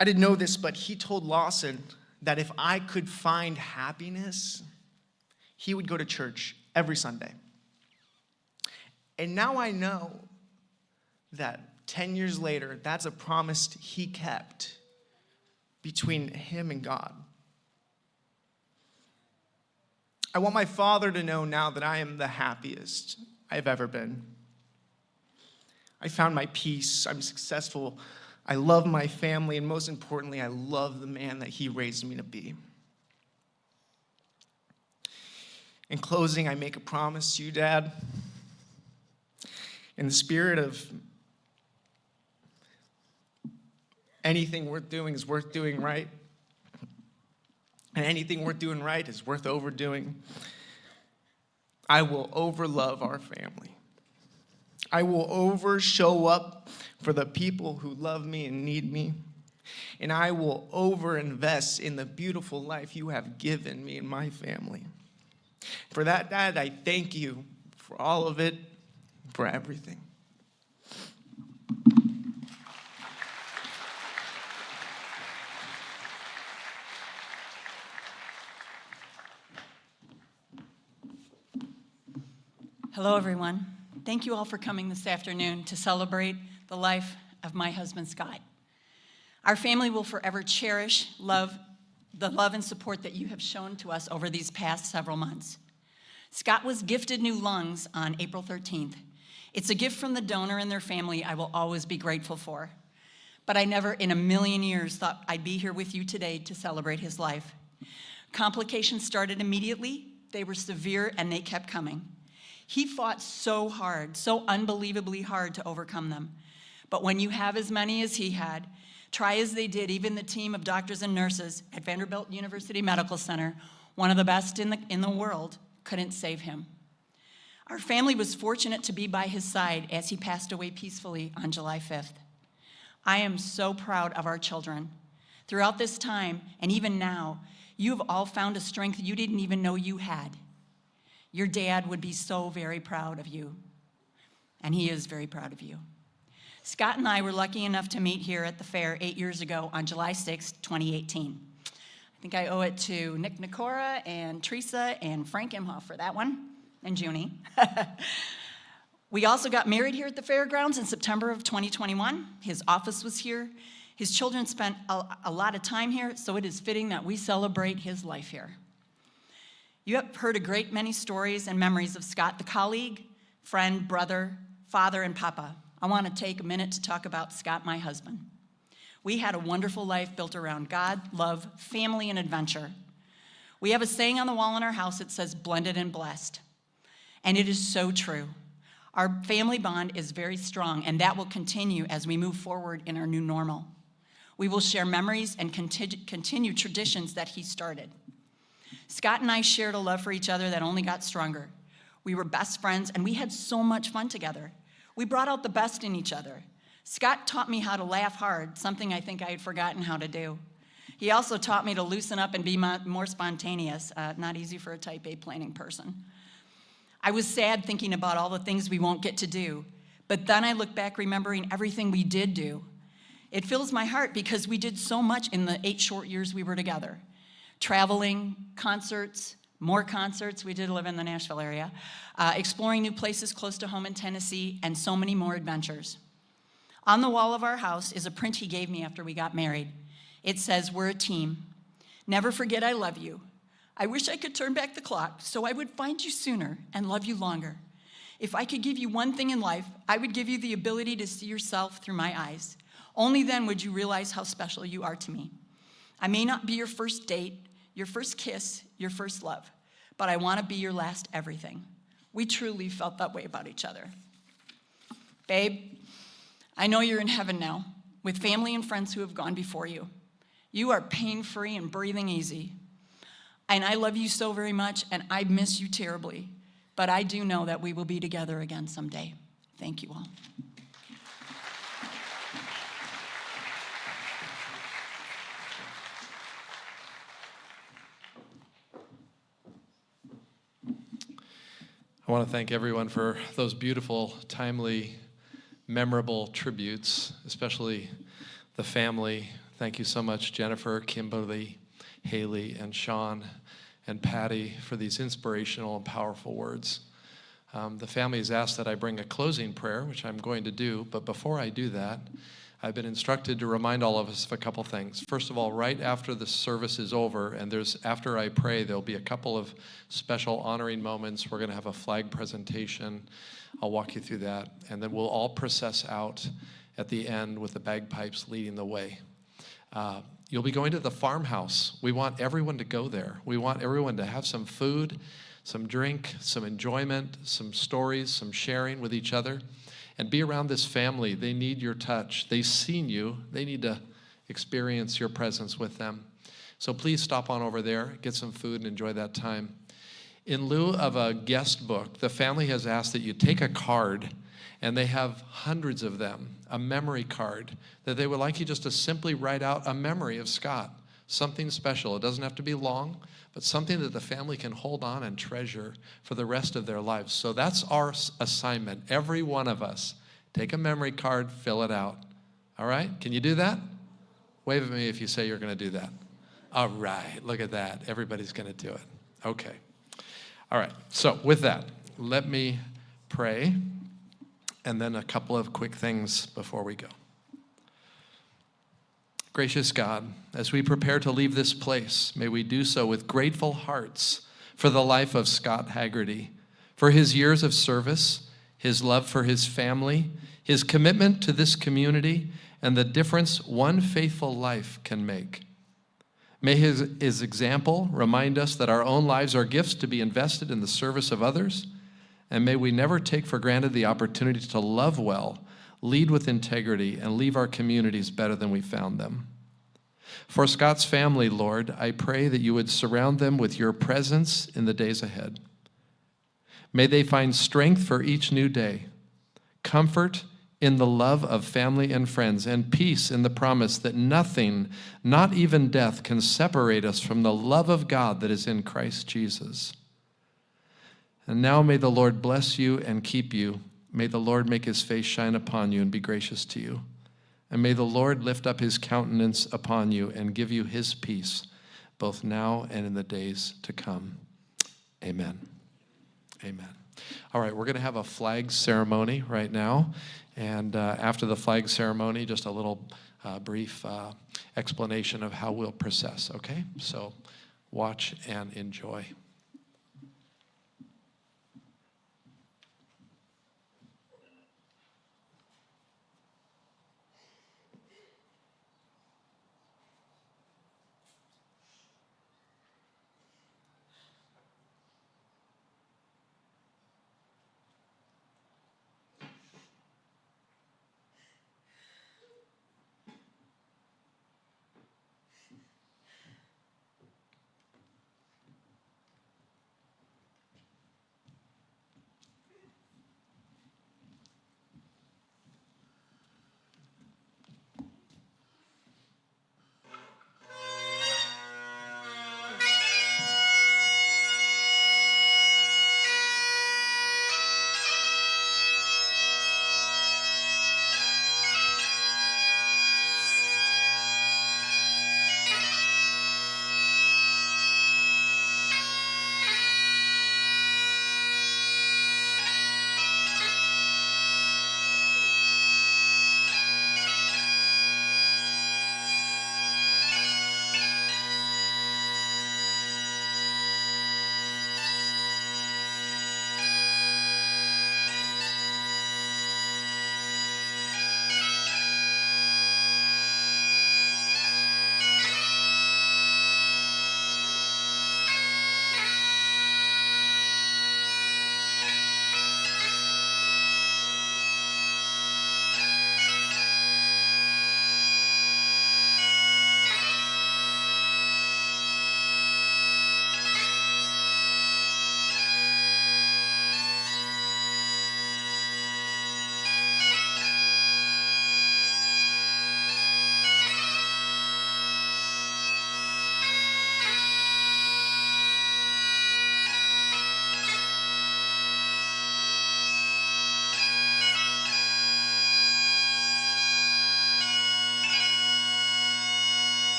I didn't know this, but he told Lawson that if I could find happiness, he would go to church every Sunday. And now I know that 10 years later, that's a promise he kept between him and God. I want my father to know now that I am the happiest I've ever been. I found my peace, I'm successful, I love my family, and most importantly, I love the man that he raised me to be. In closing, I make a promise to you, Dad. In the spirit of anything worth doing is worth doing right, and anything worth doing right is worth overdoing, I will overlove our family. I will show up for the people who love me and need me. And I will overinvest in the beautiful life you have given me and my family. For that, Dad, I thank you for all of it, for everything. Hello, everyone. Thank you all for coming this afternoon to celebrate the life of my husband, Scott. Our family will forever cherish the love and support that you have shown to us over these past several months. Scott was gifted new lungs on April 13th. It's a gift from the donor and their family I will always be grateful for. But I never in a million years thought I'd be here with you today to celebrate his life. Complications started immediately. They were severe and they kept coming. He fought so hard, so unbelievably hard to overcome them. But when you have as many as he had, try as they did, even the team of doctors and nurses at Vanderbilt University Medical Center, one of the best in the world, couldn't save him. Our family was fortunate to be by his side as he passed away peacefully on July 5th. I am so proud of our children. Throughout this time, and even now, you have all found a strength you didn't even know you had. Your dad would be so very proud of you, and he is very proud of you. Scott and I were lucky enough to meet here at the fair 8 years ago on July 6, 2018. I think I owe it to Nick Nicora and Teresa and Frank Imhoff for that one, and Junie. We also got married here at the fairgrounds in September of 2021. His office was here. His children spent a lot of time here, so it is fitting that we celebrate his life here. You have heard a great many stories and memories of Scott, the colleague, friend, brother, father, and papa. I want to take a minute to talk about Scott, my husband. We had a wonderful life built around God, love, family, and adventure. We have a saying on the wall in our house that says, blended and blessed. And it is so true. Our family bond is very strong, and that will continue as we move forward in our new normal. We will share memories and continue traditions that he started. Scott and I shared a love for each other that only got stronger. We were best friends, and we had so much fun together. We brought out the best in each other. Scott taught me how to laugh hard, something I think I had forgotten how to do. He also taught me to loosen up and be more spontaneous, not easy for a type A planning person. I was sad thinking about all the things we won't get to do, but then I look back remembering everything we did do. It fills my heart because we did so much in the 8 short years we were together. Traveling, concerts, more concerts, we did live in the Nashville area, exploring new places close to home in Tennessee, and so many more adventures. On the wall of our house is a print he gave me after we got married. It says, we're a team. Never forget I love you. I wish I could turn back the clock so I would find you sooner and love you longer. If I could give you one thing in life, I would give you the ability to see yourself through my eyes. Only then would you realize how special you are to me. I may not be your first date, your first kiss, your first love, but I want to be your last everything. We truly felt that way about each other. Babe, I know you're in heaven now, with family and friends who have gone before you. You are pain-free and breathing easy. And I love you so very much, and I miss you terribly. But I do know that we will be together again someday. Thank you all. I want to thank everyone for those beautiful, timely, memorable tributes, especially the family. Thank you so much, Jennifer, Kimberly, Haley, and Sean, and Patty, for these inspirational and powerful words. The family has asked that I bring a closing prayer, which I'm going to do, but before I do that, I've been instructed to remind all of us of a couple things. First of all, right after the service is over, and after I pray, there'll be a couple of special honoring moments. We're going to have a flag presentation. I'll walk you through that, and then we'll all process out at the end with the bagpipes leading the way. You'll be going to the farmhouse. We want everyone to go there. We want everyone to have some food, some drink, some enjoyment, some stories, some sharing with each other, and be around this family. They need your touch. They've seen you. They need to experience your presence with them. So please stop on over there, get some food, and enjoy that time. In lieu of a guest book, the family has asked that you take a card, and they have hundreds of them, a memory card, that they would like you just to simply write out a memory of Scott, something special. It doesn't have to be long, but something that the family can hold on and treasure for the rest of their lives. So that's our assignment. Every one of us, take a memory card, fill it out. All right? Can you do that? Wave at me if you say you're going to do that. All right. Look at that. Everybody's going to do it. Okay. All right. So with that, let me pray, and then a couple of quick things before we go. Gracious God, as we prepare to leave this place, may we do so with grateful hearts for the life of Scott Haggerty, for his years of service, his love for his family, his commitment to this community, and the difference one faithful life can make. May his example remind us that our own lives are gifts to be invested in the service of others, And may we never take for granted the opportunity to love well, lead with integrity, and leave our communities better than we found them. For Scott's family, Lord, I pray that you would surround them with your presence in the days ahead. May they find strength for each new day, comfort in the love of family and friends, and peace in the promise that nothing, not even death, can separate us from the love of God that is in Christ Jesus. And now may the Lord bless you and keep you. May the Lord make his face shine upon you and be gracious to you. And may the Lord lift up his countenance upon you and give you his peace, both now and in the days to come. Amen. Amen. All right, we're going to have a flag ceremony right now. And after the flag ceremony, just a little brief explanation of how we'll process, okay? So watch and enjoy.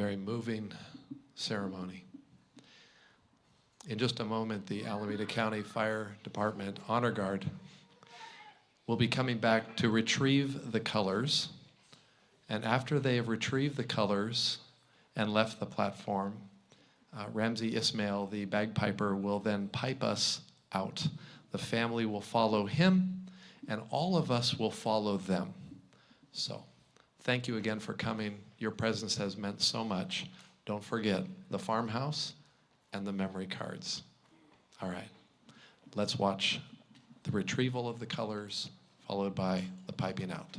very moving ceremony. In just a moment, the Alameda County Fire Department Honor Guard will be coming back to retrieve the colors. And after they have retrieved the colors and left the platform, Ramsey Ismail, the bagpiper, will then pipe us out. The family will follow him, and all of us will follow them. So, thank you again for coming. Your presence has meant so much. Don't forget the farmhouse and the memory cards. All right, let's watch the retrieval of the colors, followed by the piping out.